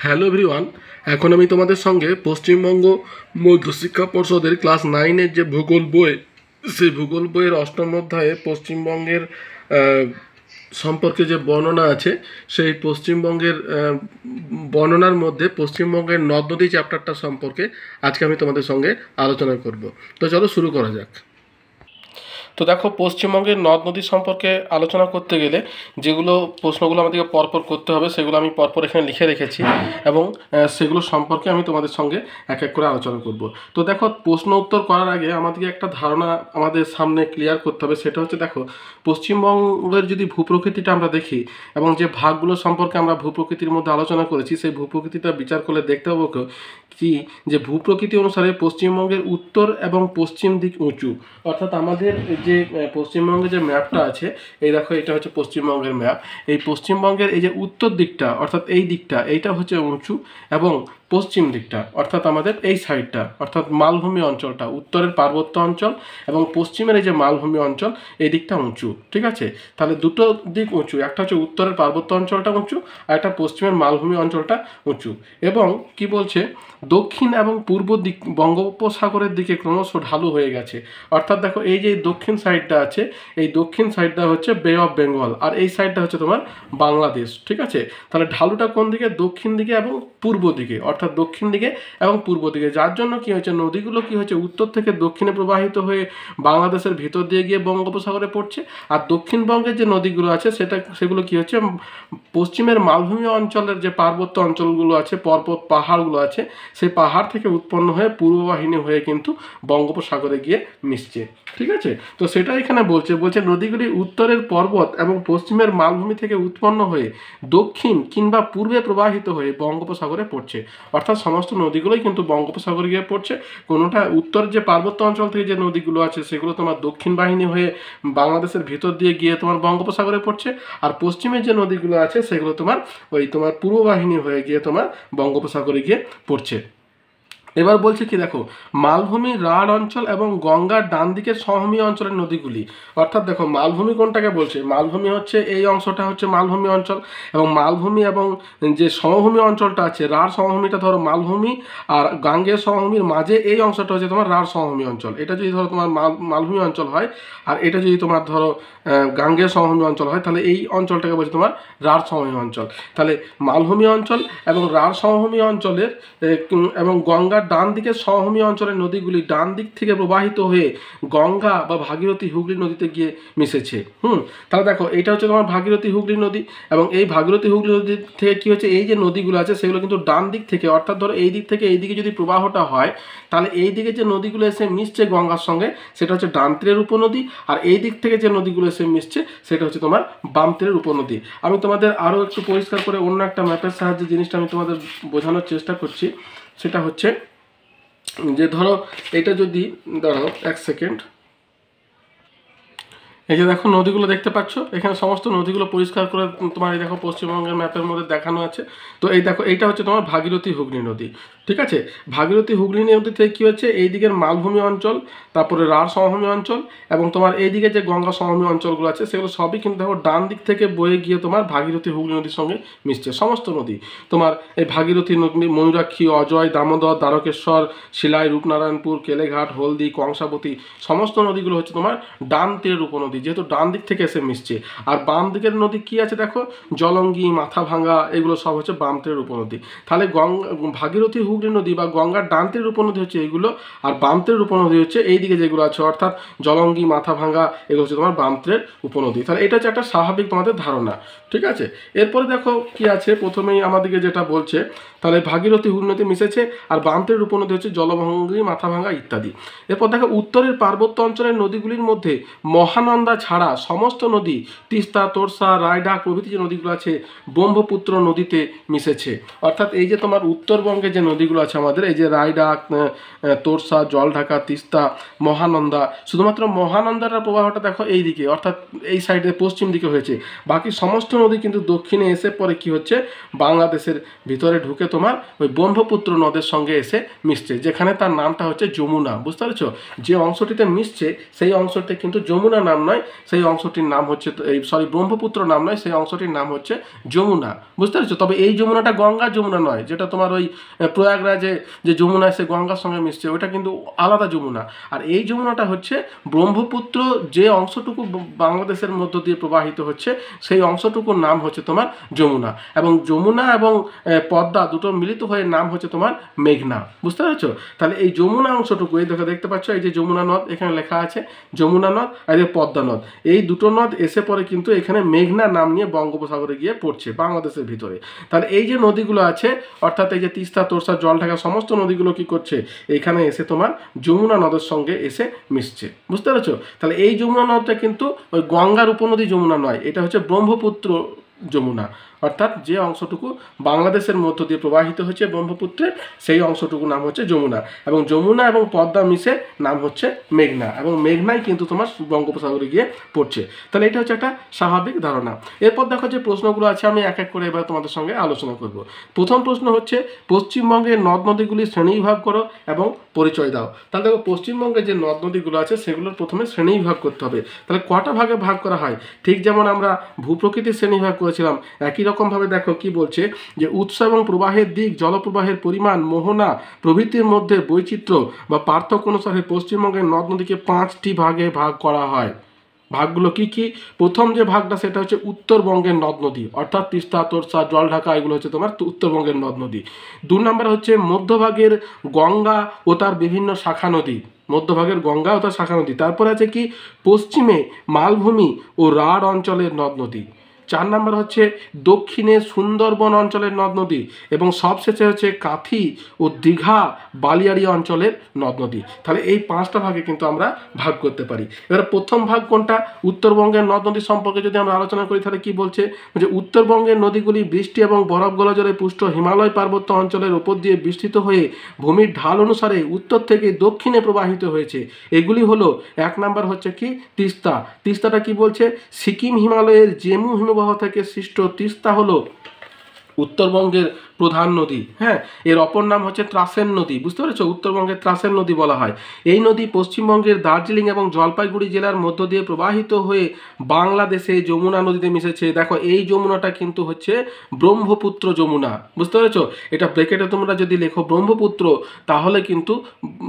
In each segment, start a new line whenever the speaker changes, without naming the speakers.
Hello everyone, এখন আমি তোমাদের সঙ্গে পশ্চিমবঙ্গ মধ্যশিক্ষা পর্ষদের ক্লাস 9-এর যে ভূগোল বই, সেই ভূগোল বইয়ের অষ্টম অধ্যায়ে পশ্চিমবঙ্গের সম্পর্কে যে বর্ণনা আছে, সেই পশ্চিমবঙ্গের বর্ণনার মধ্যে পশ্চিমবঙ্গের নদ নদী চ্যাপ্টারটা সম্পর্কে আজকে আমি তোমাদের সঙ্গে আলোচনা করব। তো চলো শুরু করা যাক। তো দেখো, পশ্চিমবঙ্গের নদ নদী সম্পর্কে আলোচনা করতে গেলে যেগুলো প্রশ্নগুলো আমাদেরকে পরপর করতে হবে সেগুলো আমি পরপর এখানে লিখে রেখেছি এবং সেগুলো সম্পর্কে আমি তোমাদের সঙ্গে এক এক করে আলোচনা করব। তো দেখো, প্রশ্ন উত্তর করার আগে আমাদেরকে একটা ধারণা আমাদের সামনে ক্লিয়ার করতে হবে। সেটা হচ্ছে, দেখো, পশ্চিমবঙ্গের যদি ভূপ্রকৃতিটা আমরা দেখি এবং যে ভাগগুলো সম্পর্কে আমরা ভূপ্রকৃতির মধ্যে আলোচনা করেছি, সেই ভূপ্রকৃতিটা বিচার করলে দেখতে পাবো কি যে ভূপ্রকৃতি অনুসারে পশ্চিমবঙ্গের উত্তর এবং পশ্চিম দিক উঁচু। অর্থাৎ আমাদের যে পশ্চিমবঙ্গের যে ম্যাপটা আছে, এই দেখো, এটা হচ্ছে পশ্চিমবঙ্গের ম্যাপ। এই পশ্চিমবঙ্গের এই যে উত্তর দিকটা, অর্থাৎ এই দিকটা, এইটা হচ্ছে উঁচু, এবং পশ্চিম দিকটা অর্থাৎ আমাদের এই সাইডটা, অর্থাৎ মালভূমি অঞ্চলটা, উত্তরের পার্বত্য অঞ্চল এবং পশ্চিমের এই যে মালভূমি অঞ্চল, এই দিকটা উঁচু। ঠিক আছে, তাহলে দুটো দিক উঁচু, একটা হচ্ছে উত্তরের পার্বত্য অঞ্চলটা উঁচু আর একটা পশ্চিমের মালভূমি অঞ্চলটা উঁচু। এবং কি বলছে, দক্ষিণ এবং পূর্ব দিক বঙ্গোপসাগরের দিকে ক্রমশ ঢালু হয়ে গেছে। অর্থাৎ দেখো, এই যে দক্ষিণ সাইডটা আছে, এই দক্ষিণ সাইডটা হচ্ছে বে অফ বেঙ্গল, আর এই সাইডটা হচ্ছে তোমার বাংলাদেশ। ঠিক আছে, তাহলে ঢালুটা কোন দিকে? দক্ষিণ দিকে এবং পূর্ব দিকে, অর্থাৎ দক্ষিণ দিকে এবং পূর্ব দিকে। যার জন্য কি হয়েছে, নদীগুলো কি হয়েছে, উত্তর থেকে দক্ষিণে প্রবাহিত হয়ে বাংলাদেশের ভিতর দিয়ে গিয়ে বঙ্গোপসাগরে পড়ছে। আর দক্ষিণবঙ্গের যে নদীগুলো আছে সেগুলো কি হচ্ছে, পশ্চিমের মালভূমি অঞ্চলের যে পার্বত্য অঞ্চলগুলো আছে, পর্বত পাহাড়গুলো আছে, সেই পাহাড় থেকে উৎপন্ন হয়ে পূর্ববাহিনী হয়ে কিন্তু বঙ্গোপসাগরে গিয়ে মিশছে। ঠিক আছে, তো সেটা এখানে বলছে নদীগুলি উত্তরের পর্বত এবং পশ্চিমের মালভূমি থেকে উৎপন্ন হয়ে দক্ষিণ কিংবা পূর্বে প্রবাহিত হয়ে বঙ্গোপসাগরে পড়ছে। অর্থাৎ সমস্ত নদীগুলোই কিন্তু বঙ্গোপসাগরে গিয়ে পড়ছে। কোনোটা উত্তর যে পার্বত্য অঞ্চল থেকে যে নদীগুলো আছে সেগুলো তোমার দক্ষিণ বাহিনী হয়ে বাংলাদেশের ভিতর দিয়ে গিয়ে তোমার বঙ্গোপসাগরে পড়ছে, আর পশ্চিমের যে নদীগুলো আছে সেগুলো তোমার পূর্ব বাহিনী হয়ে গিয়ে তোমার বঙ্গোপসাগরে গিয়ে পড়ছে। এবার বলছে কি, দেখো, মালভূমি রাঢ় অঞ্চল এবং গঙ্গার ডান দিকের সমভূমি অঞ্চলের নদীগুলি। অর্থাৎ দেখো, মালভূমি কোনটাকে বলছে, মালভূমি হচ্ছে এই অংশটা হচ্ছে মালভূমি অঞ্চল, এবং মালভূমি এবং যে সমভূমি অঞ্চলটা আছে, রাঢ় সমভূমিটা ধরো মালভূমি, আর গাঙ্গেয় সমভূমির মাঝে এই অংশটা হচ্ছে তোমার রাঢ় সমভূমি অঞ্চল। এটা যদি ধরো তোমার মালভূমি অঞ্চল হয়, আর এটা যদি তোমার ধরো গাঙ্গেয় সমভূমি অঞ্চল হয়, তাহলে এই অঞ্চলটাকে বলছে তোমার রাঢ় সমভূমি অঞ্চল। তাহলে মালভূমি অঞ্চল এবং রাঢ় সমভূমি অঞ্চলের এবং গঙ্গার ডান দিকের সমভূমি অঞ্চলের নদীগুলি ডান দিক থেকে প্রবাহিত হয়ে গঙ্গা বা ভাগীরথী হুগলি নদীতে গিয়ে মিশেছে। তাহলে দেখো, এইটা হচ্ছে তোমার ভাগীরথী হুগলি নদী, এবং এই ভাগীরথী হুগলি নদী থেকে কি হচ্ছে, এই যে নদীগুলো আছে সেগুলো কিন্তু ডান দিক থেকে, অর্থাৎ ধরো এই দিক থেকে এই দিকে যদি প্রবাহটা হয়, তাহলে এই দিকে যে নদীগুলো এসে মিশছে গঙ্গার সঙ্গে সেটা হচ্ছে ডান তীরের উপনদী, আর এই দিক থেকে যে নদীগুলো এসে মিশছে সেটা হচ্ছে তোমার বাম তীরের উপনদী। আমি তোমাদের আরও একটু পরিষ্কার করে অন্য একটা ম্যাপের সাহায্যে জিনিসটা আমি তোমাদের বোঝানোর চেষ্টা করছি। সেটা হচ্ছে যে, ধরো এটা যদি, ধরো এক সেকেন্ড, এই যে দেখো নদীগুলো দেখতে পাচ্ছ, এখানে সমস্ত নদীগুলো পরিষ্কার করে তোমার এই দেখো পশ্চিমবঙ্গের ম্যাপের মধ্যে দেখানো আছে। তো এই দেখো, এইটা হচ্ছে তোমার ভাগীরথী হুগলি নদী। ঠিক আছে, ভাগীরথী হুগলি নদী থেকে কী হচ্ছে, এই দিকের মালভূমি অঞ্চল, তারপরে রাঢ় সমভূমি অঞ্চল, এবং তোমার এই দিকে যে গঙ্গা সমভূমি অঞ্চলগুলো আছে সেগুলো সবই কিন্তু দেখো ডান দিক থেকে বয়ে গিয়ে তোমার ভাগীরথী হুগলি নদীর সঙ্গে মিশছে। সমস্ত নদী তোমার এই ভাগীরথী নদী, ময়ূরাক্ষী, অজয়, দামোদর, দ্বারকেশ্বর, শিলাই, রূপনারায়ণপুর, কেলেঘাট, হলদি, কংসাবতী, সমস্ত নদীগুলো হচ্ছে তোমার ডান তীরের উপনদী, যেহেতু ডান দিক থেকে এসে মিশছে। আর বাম দিকের নদী কি আছে দেখো, জলঙ্গি, মাথাভাঙ্গা, এগুলো সব হচ্ছে বাম তীরের উপনদী। তাহলে ভাগীরথী হুগলি নদী বা গঙ্গার ডান তীরের উপনদী হচ্ছে এইগুলো, আর বাম তীরের উপনদী হচ্ছে এই দিকে যেগুলো আছে, অর্থাৎ জলঙ্গি, মাথাভাঙ্গা, এগুলো হচ্ছে তোমার বাম তীরের উপনদী। তাহলে এটা হচ্ছে একটা স্বাভাবিক তোমাদের ধারণা। ঠিক আছে, এরপরে দেখো কি আছে, প্রথমেই আমাদেরকে যেটা বলছে, তাহলে ভাগীরথী হুগলি নদী মিশেছে, আর বাম তীরের উপনদী হচ্ছে জলভঙ্গি, মাথাভাঙ্গা ইত্যাদি। এরপর দেখো, উত্তরের পার্বত্য অঞ্চলের নদীগুলির মধ্যে মহানন্দা ছাড়া সমস্ত নদী, তিস্তা, তোরসা, রায়ডাক প্রভৃতি যে নদীগুলো আছে ব্রহ্মপুত্র নদীতে মিশেছে। অর্থাৎ এই যে তোমার উত্তরবঙ্গে যে নদীগুলো আছে আমাদের, এই যে রায়ডাক, তোরসা, জলঢাকা, তিস্তা, মহানন্দা, শুধুমাত্র মহানন্দার প্রবাহটা দেখো এই দিকে, অর্থাৎ এই সাইডে পশ্চিম দিকে হয়েছে। বাকি সমস্ত নদী কিন্তু দক্ষিণে এসে পরে কি হচ্ছে, বাংলাদেশের ভিতরে ঢুকে তোমার ওই ব্রহ্মপুত্র নদের সঙ্গে এসে মিশছে, যেখানে তার নামটা হচ্ছে যমুনা। বুঝতে পারছো, যে অংশটিতে মিশছে সেই অংশটি কিন্তু যমুনা নাম নয়, নয়, সেই অংশটির নাম হচ্ছে ব্রহ্মপুত্র নাম নয়, সেই অংশটির নাম হচ্ছে যমুনা। বুঝতে পেরেছো? তবে এই যমুনাটা গঙ্গার যমুনা নয়, যেটা তোমার ওই প্রয়াগরাজে যে যমুনা সে গঙ্গার সঙ্গে মিশছে, ওটা কিন্তু আলাদা যমুনা। আর এই যমুনাটা হচ্ছে ব্রহ্মপুত্র যে অংশটুকু বাংলাদেশের মধ্য দিয়ে প্রবাহিত হচ্ছে, সেই অংশটুকুর নাম হচ্ছে তোমার যমুনা। এবং যমুনা এবং পদ্মা দুটো মিলিত হয়ে নাম হচ্ছে তোমার মেঘনা। বুঝতে পেরেছো? তাহলে এই যমুনা অংশটুকু, এই দেখতে পাচ্ছ এই যে যমুনা নদ এখানে লেখা আছে, যমুনা নদ আর এই পদ্মা নদ, এই দুটো নদ এসে পরে কিন্তু এখানে মেঘনা নাম নিয়ে বঙ্গোপসাগরে গিয়ে পড়ছে বাংলাদেশের ভিতরে। তাহলে এই যে নদীগুলো আছে, অর্থাৎ এই যে তিস্তা, তোরসা, জলঢাকা সমস্ত নদীগুলো কি করছে, এখানে এসে তোমার যমুনা নদের সঙ্গে এসে মিশছে। বুঝতে পেরেছো? তাহলে এই যমুনা নদটা কিন্তু ওই গঙ্গার উপনদী যমুনা নয়, এটা হচ্ছে ব্রহ্মপুত্র যমুনা। অর্থাৎ যে অংশটুকু বাংলাদেশের মধ্য দিয়ে প্রবাহিত হচ্ছে ব্রহ্মপুত্রের, সেই অংশটুকু নাম হচ্ছে যমুনা। এবং যমুনা এবং পদ্মা মিশে নাম হচ্ছে মেঘনা, এবং মেঘনাই কিন্তু তোমার বঙ্গোপসাগরে গিয়ে পড়ছে। তাহলে এটা হচ্ছে একটা স্বাভাবিক ধারণা। এরপর দেখো যে প্রশ্নগুলো আছে, আমি এক এক করে এবার তোমাদের সঙ্গে আলোচনা করব। প্রথম প্রশ্ন হচ্ছে পশ্চিমবঙ্গের নদ নদীগুলি শ্রেণীবিভাগ করো এবং পরিচয় দাও। তাহলে দেখো পশ্চিমবঙ্গের যে নদ নদীগুলো আছে সেগুলোর প্রথমে শ্রেণীবিভাগ করতে হবে। তাহলে কটা ভাগে ভাগ করা হয়? ঠিক যেমন আমরা ভূপ্রকৃতির শ্রেণীবিভাগ করেছিলাম, একই রকমভাবে দেখো কি বলছে যে উৎস এবং প্রবাহের দিক, জলপ্রবাহের পরিমাণ, মোহনা প্রভৃতির মধ্যে বৈচিত্র্য বা পার্থক্য অনুসারে পশ্চিমবঙ্গের নদ নদীকে 5টি ভাগে ভাগ করা হয়। ভাগগুলো কি কি? প্রথম যে ভাগটা সেটা হচ্ছে উত্তরবঙ্গের নদ নদী, অর্থাৎ তিস্তা, তোরসা, জলঢাকা, এগুলো হচ্ছে তোমার উত্তরবঙ্গের নদ নদী। 2 নম্বর হচ্ছে মধ্যভাগের গঙ্গা ও তার বিভিন্ন শাখা নদী, মধ্যভাগের গঙ্গা ও তার শাখা নদী। তারপরে আছে কি পশ্চিমে মালভূমি ও রাঢ় অঞ্চলের নদ নদী। 4 নম্বর হচ্ছে দক্ষিণে সুন্দরবন অঞ্চলের নদ নদী, এবং সবশেষে হচ্ছে কাথি ও দীঘা বালিয়াড়ি অঞ্চলের নদ নদী। তাহলে এই 5টা ভাগে কিন্তু আমরা ভাগ করতে পারি। এবার প্রথম ভাগ কোনটা? উত্তরবঙ্গের নদ নদী সম্পর্কে যদি আমরা আলোচনা করি, তাহলে কি বলছে যে উত্তরবঙ্গের নদীগুলি বৃষ্টি এবং বরফ গলজলে পুষ্ট হিমালয় পার্বত্য অঞ্চলের উপর দিয়ে বিস্তৃত হয়ে ভূমির ঢাল অনুসারে উত্তর থেকে দক্ষিণে প্রবাহিত হয়েছে। এগুলি হলো 1 নম্বর হচ্ছে কি তিস্তা। তিস্তাটা কি বলছে? সিকিম হিমালয়ের জেমু হিমবাহ থেকে সৃষ্ট তিস্তা হলো উত্তরবঙ্গের প্রধান নদী। হ্যাঁ, এর অপর নাম হচ্ছে ত্রাসেন নদী। বুঝতে পেরেছো? উত্তরবঙ্গের ত্রাসেন নদী বলা হয়। এই নদী পশ্চিমবঙ্গের দার্জিলিং এবং জলপাইগুড়ি জেলার মধ্য দিয়ে প্রবাহিত হয়ে বাংলাদেশে যমুনা নদীতে মিশেছে। দেখো এই যমুনাটা কিন্তু হচ্ছে ব্রহ্মপুত্র যমুনা। বুঝতে পেরেছো? এটা ব্র্যাকেটে তোমরা যদি লেখো ব্রহ্মপুত্র, তাহলে কিন্তু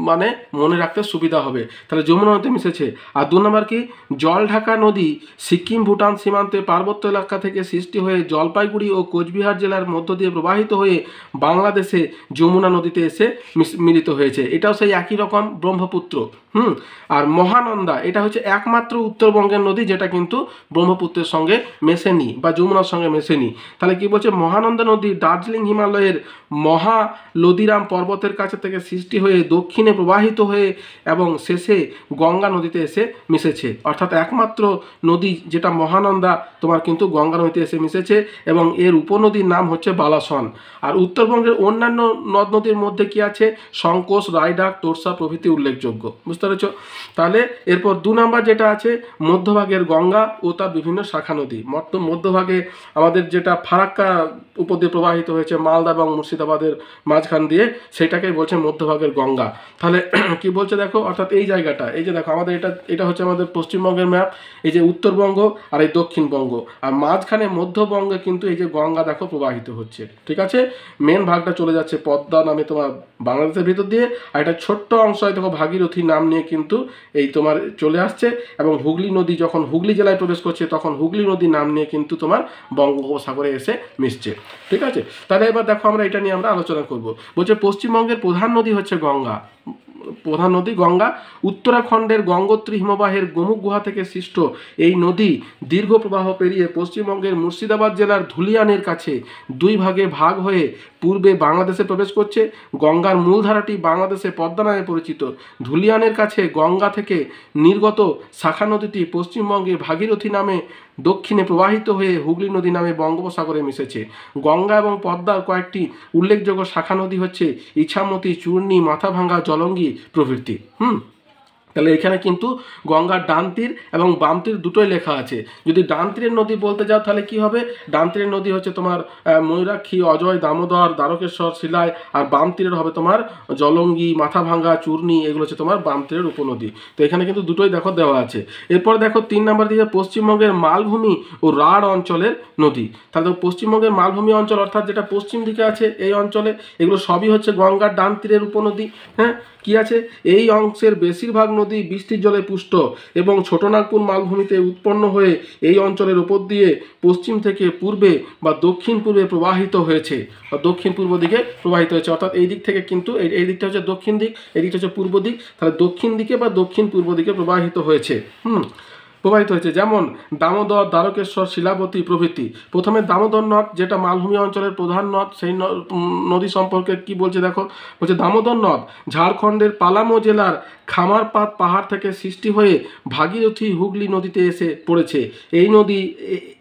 মানে মনে রাখতে সুবিধা হবে। তাহলে যমুনা নদীতে মিশেছে। আর 2 নম্বর কি জলঢাকা নদী সিকিম ভুটান সীমান্তে পার্বত্য এলাকা থেকে সৃষ্টি হয়ে জলপাইগুড়ি ও কোচবিহার জেলার মধ্য দিয়ে প্রবাহিত হয়ে বাংলাদেশে যমুনা নদীতে এসে মিলিত হয়েছে। এটাও সেই একই রকম ব্রহ্মপুত্র। আর মহানন্দা এটা হচ্ছে একমাত্র উত্তরবঙ্গের নদী যেটা কিন্তু ব্রহ্মপুত্রের সঙ্গে মেশেনি বা যমুনার সঙ্গে মেশেনি। তাহলে কি বলছে? মহানন্দা নদী দার্জিলিং হিমালয়ের মহালদিরাম পর্বতের কাছে থেকে সৃষ্টি হয়ে দক্ষিণে প্রবাহিত হয়ে এবং শেষে গঙ্গা নদীতে এসে মিশেছে। অর্থাৎ একমাত্র নদী যেটা মহানন্দা তোমার কিন্তু গঙ্গা নদীতে এসে মিশেছে, এবং এর উপনদীর নাম হচ্ছে বালাসন। আর উত্তরবঙ্গের অন্যান্য নদ নদীর মধ্যে কি আছে? সংকোচ, রায়ডাক, তোরসা প্রভৃতি উল্লেখযোগ্য। বুঝতে পেরেছ? তাহলে এরপর 2 নম্বর যেটা আছে মধ্যভাগের গঙ্গা ও তার বিভিন্ন শাখা নদী। মধ্যভাগে আমাদের যেটা ফারাক্কা উপর দিয়ে প্রবাহিত হয়েছে মালদা এবং মুর্শিদাবাদের মাঝখান দিয়ে, সেটাকেই বলছে মধ্যভাগের গঙ্গা। তাহলে কি বলছে দেখো, অর্থাৎ এই জায়গাটা, এই যে দেখো আমাদের এটা হচ্ছে আমাদের পশ্চিমবঙ্গের ম্যাপ, এই যে উত্তরবঙ্গ আর এই দক্ষিণবঙ্গ, আর মাঝখানে মধ্যবঙ্গে কিন্তু এই যে গঙ্গা দেখো প্রবাহিত হচ্ছে। ঠিক আছে, মেন ভাগটা চলে যাচ্ছে পদ্মা নামে তোমার বাংলাদেশের ভিতর দিয়ে, আর এটা ছোট্ট অংশ দেখো ভাগীরথী নাম নিয়ে কিন্তু এই তোমার চলে আসছে, এবং হুগলি নদী যখন হুগলি জেলায় প্রবেশ করছে তখন হুগলি নদী নাম নিয়ে কিন্তু তোমার বঙ্গোপসাগরে এসে মিশছে। ঠিক আছে, তাহলে এবার দেখো আমরা এটা নিয়ে আমরা আলোচনা করব। বলছে পশ্চিমবঙ্গের প্রধান নদী হচ্ছে গঙ্গা। প্রধান নদী গঙ্গা। উত্তরাখণ্ডের গঙ্গোত্রী হিমবাহের গোমুখ গুহা থেকে সৃষ্ট এই নদী দীর্ঘ প্রবাহ পেরিয়ে পশ্চিমবঙ্গের মুর্শিদাবাদ জেলার ধুলিয়ানের কাছে 2 ভাগে ভাগ হয়ে পূর্বে বাংলাদেশে প্রবেশ করছে। গঙ্গার মূলধারাটি বাংলাদেশে পদ্মা নামে পরিচিত। ধুলিয়ানের কাছে গঙ্গা থেকে নির্গত শাখা নদীটি পশ্চিমবঙ্গে ভাগীরথী নামে দক্ষিণে প্রবাহিত হয়ে হুগলি নদী নামে বঙ্গোপসাগরে মিশেছে। গঙ্গা এবং পদ্মার কয়েকটি উল্লেখযোগ্য শাখা নদী হচ্ছে ইছামতি, চূর্ণী, মাথাভাঙ্গা, জলঙ্গি প্রভৃতি। তাহলে এখানে কিন্তু গঙ্গার ডান তীর এবং বাম তীর দুটোই লেখা আছে। যদি ডান তীরের নদী বলতে যাও তাহলে কি হবে, ডান তীরের নদী হচ্ছে তোমার ময়ূরাক্ষী, অজয়, দামোদর, দ্বারকেশ্বর, শিলাই, আর বাম তীরের হবে তোমার জলঙ্গি, মাথাভাঙ্গা, চূর্ণী, এগুলো হচ্ছে তোমার বাম তীরের উপনদী। তো এখানে কিন্তু দুটোই দেখো দেওয়া আছে। এরপর দেখো 3 নম্বর দিকে পশ্চিমবঙ্গের মালভূমি ও রাঢ় অঞ্চলের নদী। তাহলে পশ্চিমবঙ্গের মালভূমি অঞ্চল অর্থাৎ যেটা পশ্চিম দিকে আছে এই অঞ্চলে, এগুলো সবই হচ্ছে গঙ্গার ডান তীরের উপনদী। হ্যাঁ, কি আছে, এই অংশের বেশিরভাগ নদী বৃষ্টির জলে পুষ্ট এবং ছোটনাগপুর মালভূমিতে উৎপন্ন হয়ে এই অঞ্চলের উপর দিয়ে পশ্চিম থেকে পূর্বে বা দক্ষিণ পূর্বে প্রবাহিত হয়েছে, বা দক্ষিণ পূর্ব দিকে প্রবাহিত হয়েছে। অর্থাৎ এই দিক থেকে কিন্তু এই দিকটা হচ্ছে দক্ষিণ দিক, এই দিকটা হচ্ছে পূর্ব দিক, তাহলে দক্ষিণ দিকে বা দক্ষিণ পূর্ব দিকে প্রবাহিত হয়েছে। প্রবাহিত হয়েছে, যেমন দামোদর, দ্বারকেশ্বর, শিলাবতী প্রভৃতি। প্রথমে দামোদর নদ, যেটা মালভূমি অঞ্চলের প্রধান নদ, সেই নদী সম্পর্কে কি বলছে দেখো, বলছে দামোদর নদ ঝাড়খণ্ডের পালামো জেলার খামারপাত পাহাড় থেকে সৃষ্টি হয়ে ভাগীরথী হুগলি নদীতে এসে পড়েছে। এই নদী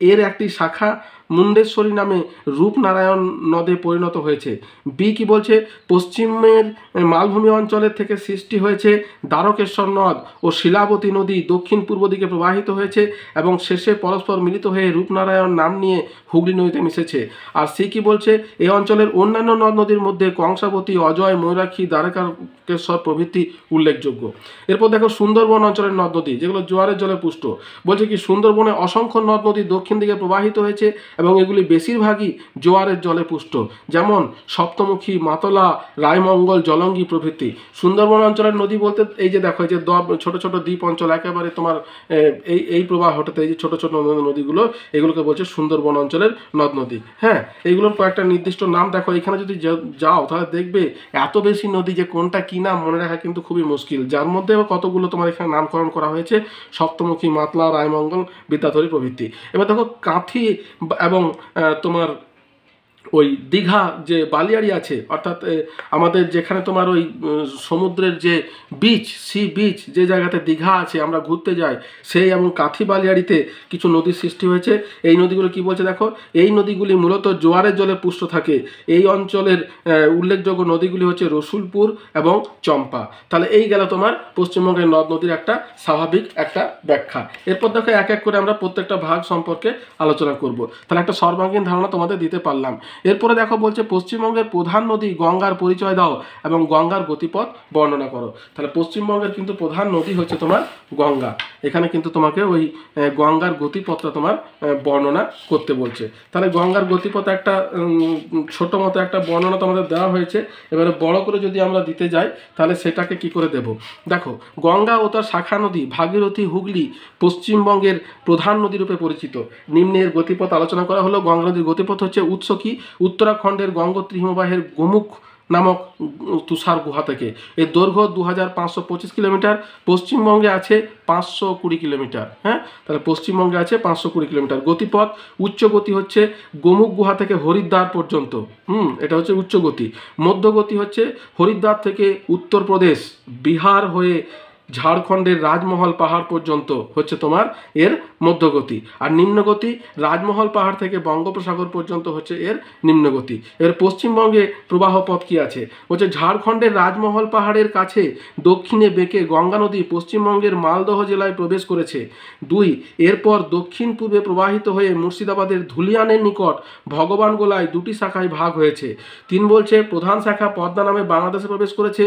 এর একটি শাখা মুন্ডেশ্বরী নামে রূপনারায়ণ নদে পরিণত হয়েছে। বি কি বলছে, পশ্চিমের মালভূমি অঞ্চলের থেকে সৃষ্টি হয়েছে দ্বারকেশ্বর নদ ও শিলাবতী নদী দক্ষিণ পূর্ব দিকে প্রবাহিত হয়েছে এবং শেষে পরস্পর মিলিত হয়ে রূপনারায়ণ নাম নিয়ে হুগলি নদীতে মিশেছে। আর সি কি বলছে, এই অঞ্চলের অন্যান্য নদ নদীর মধ্যে কংসাবতী, অজয়, ময়ূরাক্ষী, দ্বারকেশ্বর প্রভৃতি উল্লেখযোগ্য। এরপর দেখো সুন্দরবন অঞ্চলের নদ নদী, যেগুলো জোয়ারের জলে পুষ্ট। বলছে কি, সুন্দরবনে অসংখ্য নদ নদী দক্ষিণ দিকে প্রবাহিত হয়েছে এবং এগুলি বেশিরভাগই জোয়ারের জলে পুষ্ট, যেমন সপ্তমুখী, মাতলা, রায়মঙ্গল, জলঙ্গি প্রভৃতি। সুন্দরবন অঞ্চলের নদী বলতে এই যে দেখো, এই যে ছোট ছোট দ্বীপ অঞ্চল একেবারে তোমার এই প্রবাহ হঠাৎ এই যে ছোট ছোট নদীগুলো, এগুলোকে বলছে সুন্দরবন অঞ্চলের নদ নদী। হ্যাঁ, এইগুলোর কয়েকটা নির্দিষ্ট নাম দেখো, এখানে যদি যাও তাহলে দেখবে এত বেশি নদী যে কোনটা কি নাম মনে রাখা কিন্তু খুবই মুশকিল, যার মধ্যে কতগুলো তোমার এখানে নামকরণ করা হয়েছে, সপ্তমুখী, মাতলা, রায়মঙ্গল, বিদ্যাধরী প্রভৃতি। এবার দেখো কাঁথি এবং তোমার ওই দীঘা যে বালিয়াড়ি আছে, অর্থাৎ আমাদের যেখানে তোমার ওই সমুদ্রের যে বিচ, সি বিচ, যে জায়গাতে দীঘা আছে আমরা ঘুরতে যাই, সেই এবং কাঁথি বালিয়াড়িতে কিছু নদীর সৃষ্টি হয়েছে। এই নদীগুলো কি বলছে দেখো, এই নদীগুলি মূলত জোয়ারের জলে পুষ্ট থাকে। এই অঞ্চলের উল্লেখযোগ্য নদীগুলি হচ্ছে রসুলপুর এবং চম্পা। তাহলে এই গেল তোমার পশ্চিমবঙ্গের নদ নদীর একটা স্বাভাবিক একটা ব্যাখ্যা। এরপর দেখো এক এক করে আমরা প্রত্যেকটা ভাগ সম্পর্কে আলোচনা করব, তাহলে একটা সর্বাঙ্গীন ধারণা তোমাদের দিতে পারলাম। এরপরে দেখো বলছে পশ্চিমবঙ্গের প্রধান নদী গঙ্গার পরিচয় দাও এবং গঙ্গার গতিপথ বর্ণনা করো। তাহলে পশ্চিমবঙ্গের কিন্তু প্রধান নদী হচ্ছে তোমার গঙ্গা। এখানে কিন্তু তোমাকে ওই গঙ্গার গতিপথটা তোমার বর্ণনা করতে বলছে। তাহলে গঙ্গার গতিপথ একটা ছোট মতো একটা বর্ণনা তোমাদের দেওয়া হয়েছে। এবারে বড় করে যদি আমরা দিতে যাই তাহলে সেটাকে কি করে দেব, দেখো গঙ্গা ও তার শাখা নদী ভাগীরথী, হুগলি পশ্চিমবঙ্গের প্রধান নদী রূপে পরিচিত। নিম্নের গতিপথ আলোচনা করা হলো। গঙ্গা নদীর গতিপথ হচ্ছে উৎস কি, উত্তরাখণ্ডের গঙ্গোত্রী হিমবাহের গোমুখ নামক তুষার গুহা থেকে। এর দৈর্ঘ্য 2525 কিলোমিটার। পশ্চিমবঙ্গে আছে 520 কিলোমিটার। হ্যাঁ, তাহলে পশ্চিমবঙ্গে আছে 520 কিলোমিটার। গতিপথ উচ্চ গতি হচ্ছে গোমুখ গুহা থেকে হরিদ্বার পর্যন্ত, এটা হচ্ছে উচ্চ গতি। মধ্যগতি হচ্ছে হরিদ্বার থেকে উত্তরপ্রদেশ, বিহার হয়ে ঝাড়খণ্ডের রাজমহল পাহাড় পর্যন্ত হচ্ছে তোমার এর মধ্যগতি। আর নিম্নগতি রাজমহল পাহাড় থেকে বঙ্গোপসাগর পর্যন্ত হচ্ছে এর নিম্নগতি। এর পশ্চিমবঙ্গে প্রবাহ পথ কি আছে, হচ্ছে ঝাড়খণ্ডের রাজমহল পাহাড়ের কাছে দক্ষিণে বেঁকে গঙ্গা নদী পশ্চিমবঙ্গের মালদহ জেলায় প্রবেশ করেছে। 2, এরপর দক্ষিণ পূর্বে প্রবাহিত হয়ে মুর্শিদাবাদের ধুলিয়ানের নিকট ভগবানগোলায় 2টি শাখায় ভাগ হয়েছে। 3 বলছে প্রধান শাখা পদ্মা নামে বাংলাদেশে প্রবেশ করেছে।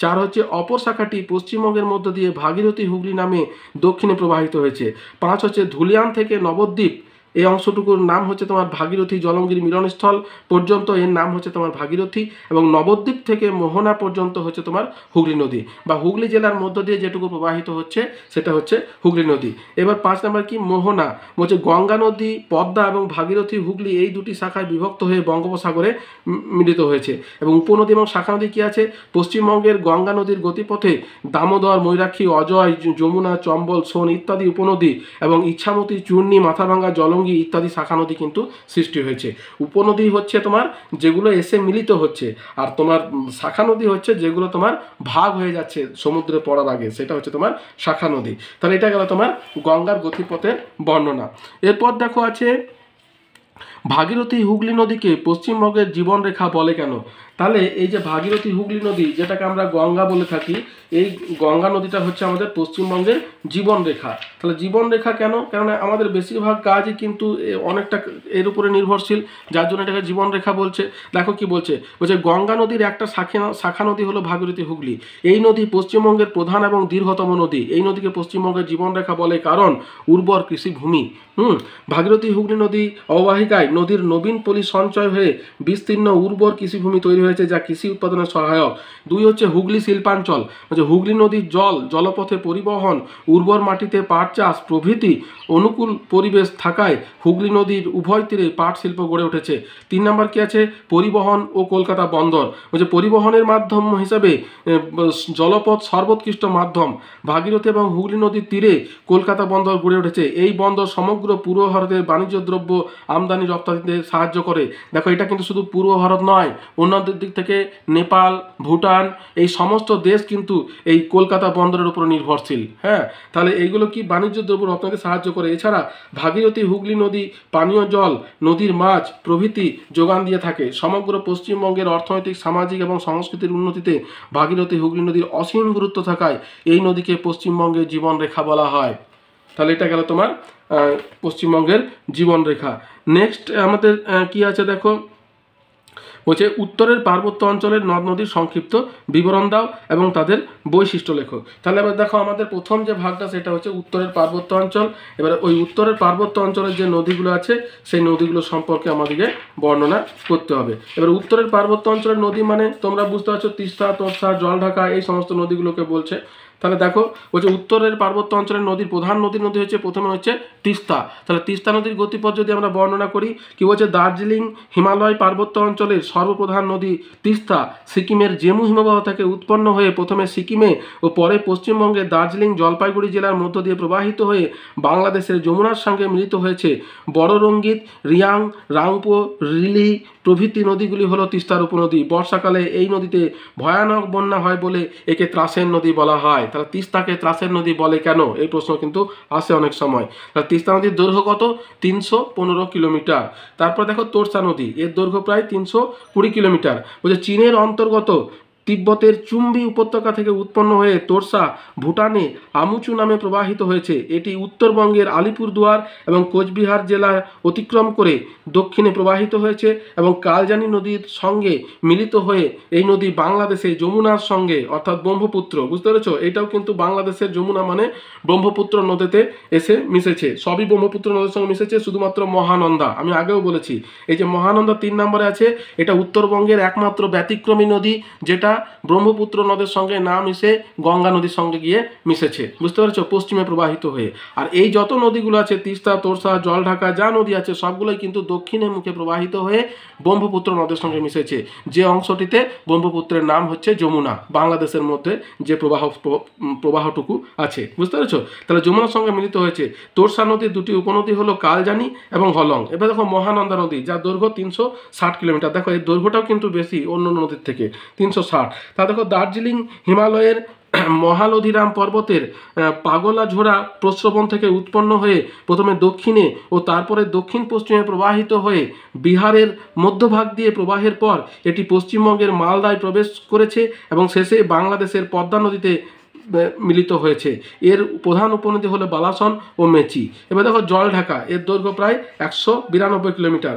4 হচ্ছে অপর শাখাটি পশ্চিমবঙ্গের মধ্য দিয়ে ভাগীরথী, হুগলি নামে দক্ষিণে প্রবাহিত হয়েছে। 5 হচ্ছে ধুলিয়ান থেকে নবদ্বীপ, এই অংশটুকুর নাম হচ্ছে তোমার ভাগীরথী জলঙ্গির মিলনস্থল পর্যন্ত এর নাম হচ্ছে তোমার ভাগীরথী, এবং নবদ্বীপ থেকে মোহনা পর্যন্ত হচ্ছে তোমার হুগলি নদী, বা হুগলি জেলার মধ্য দিয়ে যেটুকু প্রবাহিত হচ্ছে সেটা হচ্ছে হুগলি নদী। এবার 5 নম্বর কি, মোহনা বলছে গঙ্গা নদী পদ্মা এবং ভাগীরথী, হুগলি এই দুটি শাখায় বিভক্ত হয়ে বঙ্গোপসাগরে মিলিত হয়েছে। এবং উপনদী এবং শাখা নদী কি আছে, পশ্চিমবঙ্গের গঙ্গা নদীর গতিপথে দামোদর, ময়ূরাক্ষী, অজয়, যমুনা, চম্বল, সোন ইত্যাদি উপনদী এবং ইচ্ছামতি, চূর্ণী, মাথাভাঙ্গা, জলঙ্গি ইত্যাদি শাখা নদী কিন্তু সৃষ্টি হয়েছে। উপনদী হচ্ছে তোমার যেগুলো এসে মিলিত হচ্ছে, আর তোমার শাখা নদী হচ্ছে যেগুলো তোমার ভাগ হয়ে যাচ্ছে সমুদ্রে পড়ার আগে, সেটা হচ্ছে তোমার শাখা নদী। তাহলে এটা গেল তোমার গঙ্গার গতিপথের বর্ণনা। এরপর দেখো আছে ভাগীরথী হুগলি নদীকে পশ্চিমবঙ্গের জীবনরেখা বলে কেন? তাহলে এই যে ভাগীরথী হুগলি নদী, যেটাকে আমরা গঙ্গা বলে থাকি, এই গঙ্গা নদীটা হচ্ছে আমাদের পশ্চিমবঙ্গের জীবনরেখা। তাহলে জীবনরেখা কেন? কারণ আমাদের বেশিরভাগ কাজই কিন্তু অনেকটা এর উপরে নির্ভরশীল, যার জন্য এটাকে জীবনরেখা বলছে। দেখো কি বলছে, গঙ্গা নদীর একটা শাখা নদী হলো ভাগীরথী হুগলি। এই নদী পশ্চিমবঙ্গের প্রধান এবং দীর্ঘতম নদী। এই নদীকে পশ্চিমবঙ্গের জীবনরেখা বলে কারণ উর্বর কৃষিভূমি। ভাগীরথী হুগলি নদী অববাহিকায় নদীর নবীন পলি সঞ্চয় হয়ে বিস্তীর্ণ উর্বর কৃষিভূমি তৈরি হয়েছে, যা কৃষি উৎপাদনের সহায়ক। 2 হচ্ছে হুগলি শিল্পাঞ্চল। হুগলি নদীর জল জলপথে পরিবহন, উর্বর মাটিতে পাট চাষ প্রভৃতি অনুকূল পরিবেশ থাকায় হুগলি নদীর উভয় তীরে পাট শিল্প গড়ে উঠেছে। 3 নম্বর কি আছে, পরিবহন ও কলকাতা বন্দর। পরিবহনের মাধ্যম হিসাবে জলপথ সর্বোৎকৃষ্ট মাধ্যম। ভাগীরথী এবং হুগলি নদীর তীরে কলকাতা বন্দর গড়ে উঠেছে। এই বন্দর সমগ্র পূর্ব ভারতের বাণিজ্য দ্রব্য আমদানি রপ্তানিতে সাহায্য করে। দেখো, এটা কিন্তু শুধু পূর্ব ভারত নয়, অন্যান্য দিক থেকে নেপাল, ভুটান, এই সমস্ত দেশ কিন্তু এই কলকাতা বন্দরের উপর নির্ভরশীল। হ্যাঁ, তাহলে এইগুলো কি বাণিজ্য দ্রব্য রপ্তানিতে সাহায্য করে। এছাড়া ভাগীরথী হুগলি নদী পানীয় জল, নদীর মাছ প্রভৃতি যোগান দিয়ে থাকে। সমগ্র পশ্চিমবঙ্গের অর্থনৈতিক, সামাজিক এবং সংস্কৃতির উন্নতিতে ভাগীরথী হুগলি নদীর অসীম গুরুত্ব থাকায় এই নদীকে পশ্চিমবঙ্গের জীবনরেখা বলা হয়। তাহলে এটা গেল তোমার পশ্চিমবঙ্গের জীবনরেখা। নেক্সট আমাদের কি আছে দেখো, উত্তরের পার্বত্য অঞ্চলের নদ নদীর সংক্ষিপ্ত বিবরণ দাও এবং তাদের বৈশিষ্ট্য লেখো। তাহলে এবার দেখো, আমাদের প্রথম যে ভাগটা সেটা হচ্ছে উত্তরের পার্বত্য অঞ্চল। এবারে ওই উত্তরের পার্বত্য অঞ্চলের যে নদীগুলো আছে সেই নদীগুলো সম্পর্কে আমাদেরকে বর্ণনা করতে হবে। এবার উত্তরের পার্বত্য অঞ্চলের নদী মানে তোমরা বুঝতে পারছো, তিস্তা, তোর্সা, জলঢাকা, এই সমস্ত নদীগুলোকে বলছে। তাহলে দেখো, উত্তরের পার্বত্য অঞ্চলের নদীর প্রধান নদী হচ্ছে প্রথমে হচ্ছে তিস্তা। তাহলে তিস্তা নদীর গতিপথ যদি আমরা বর্ণনা করি, কি বলছে, দার্জিলিং হিমালয় পার্বত্য অঞ্চলের সর্বপ্রধান নদী তিস্তা সিকিমের জেমু হিমবাহ থেকে উৎপন্ন হয়ে প্রথমে সিকিমে ও পরে পশ্চিমবঙ্গের দার্জিলিং জলপাইগুড়ি জেলার মধ্য দিয়ে প্রবাহিত হয়ে বাংলাদেশের যমুনার সঙ্গে মিলিত হয়েছে। বড় রঙ্গিত, রিয়াং, রাংপো, রিলি প্রভৃতি নদীগুলি হলো তিস্তার উপনদী। বর্ষাকালে এই নদীতে ভয়ানক বন্যা হয় বলে একে ত্রাসের নদী বলা হয়। তাহলে তিস্তাকে ত্রাসের নদী বলে কেন, এই প্রশ্ন কিন্তু আসে অনেক সময়। তাহলে তিস্তা নদীর দৈর্ঘ্য কত? 315 কিলোমিটার। তারপর দেখো তোর্সা নদী, এর দৈর্ঘ্য প্রায় 320 কিলোমিটার। চীনের অন্তর্গত তিব্বতের চুম্বি উপত্যকা থেকে উৎপন্ন হয়ে তোর্সা ভুটানে আমুচু নামে প্রবাহিত হয়েছে। এটি উত্তরবঙ্গের আলিপুরদুয়ার এবং কোচবিহার জেলা অতিক্রম করে দক্ষিণে প্রবাহিত হয়েছে এবং কালজানি নদীর সঙ্গে মিলিত হয়ে এই নদী বাংলাদেশে যমুনার সঙ্গে, অর্থাৎ ব্রহ্মপুত্র, বুঝতে পেরেছো, এটাও কিন্তু বাংলাদেশের যমুনা মানে ব্রহ্মপুত্র নদীতে এসে মিশেছে। সবই ব্রহ্মপুত্র নদীর সঙ্গে মিশেছে, শুধুমাত্র মহানন্দা, আমি আগেও বলেছি, এই যে মহানন্দা 3 নম্বরে আছে, এটা উত্তরবঙ্গের একমাত্র ব্যতিক্রমী নদী যেটা ব্রহ্মপুত্র নদের সঙ্গে না মিশে গঙ্গা নদীর সঙ্গে গিয়ে মিশেছে, বুঝতে পারছো, পশ্চিমে প্রবাহিত হয়ে। আর এই যত নদীগুলো আছে, তিস্তা, তোর্সা, জলঢাকা, যা নদী আছে সবগুলোই কিন্তু দক্ষিণে মুখে প্রবাহিত হয়ে ব্রহ্মপুত্র নদের সঙ্গে মিশেছে। যে অংশটিতে ব্রহ্মপুত্রের নাম হচ্ছে যমুনা, বাংলাদেশের মধ্যে যে প্রবাহটুকু আছে, বুঝতে পেরেছো। তাহলে যমুনার সঙ্গে মিলিত হয়েছে। তোর্সা নদীর 2টি উপনদী হলো কালজানি এবং হলং। এবার দেখো মহানন্দা নদী, যার দৈর্ঘ্য 360 কিলোমিটার। দেখো এই দৈর্ঘ্যটাও কিন্তু বেশি অন্য নদীর থেকে, 360। তা দেখো, দার্জিলিং হিমালয়ের মহালধিরাম পর্বতের পাগলাঝোড়া প্রস্রবণ থেকে উৎপন্ন হয়ে প্রথমে দক্ষিণে ও তারপরে দক্ষিণ পশ্চিমে প্রবাহিত হয়ে বিহারের মধ্যভাগ দিয়ে প্রবাহের পর এটি পশ্চিমবঙ্গের মালদায় প্রবেশ করেছে এবং শেষে বাংলাদেশের পদ্মা নদীতে মিলিত হয়েছে। এর প্রধান উপনদী হলো বালাসন ও মেচি। এবার দেখো জলঢাকা, এর দৈর্ঘ্য প্রায় 192 কিলোমিটার।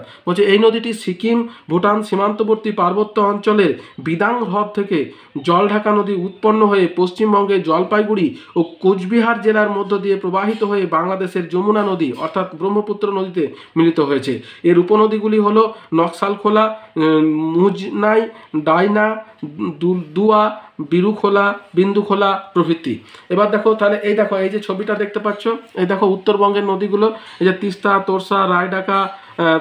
এই নদীটি সিকিম ভুটান সীমান্তবর্তী পার্বত্য অঞ্চলের বিদাং হ্রদ থেকে জলঢাকা নদী উৎপন্ন হয়ে পশ্চিমবঙ্গের জলপাইগুড়ি ও কোচবিহার জেলার মধ্য দিয়ে প্রবাহিত হয়ে বাংলাদেশের যমুনা নদী অর্থাৎ ব্রহ্মপুত্র নদীতে মিলিত হয়েছে। এর উপনদীগুলি হলো নকশালখোলা, মুজনাই, ডাইনা, দুয়া, বিরুখোলা, বিন্দুখোলা প্রভৃতি। এবার দেখো, তাহলে এই দেখো, এই যে ছবিটা দেখতে পাচ্ছ, এই দেখো উত্তরবঙ্গের নদীগুলো, এই যে তিস্তা, তোর্সা, রায়ডাকা,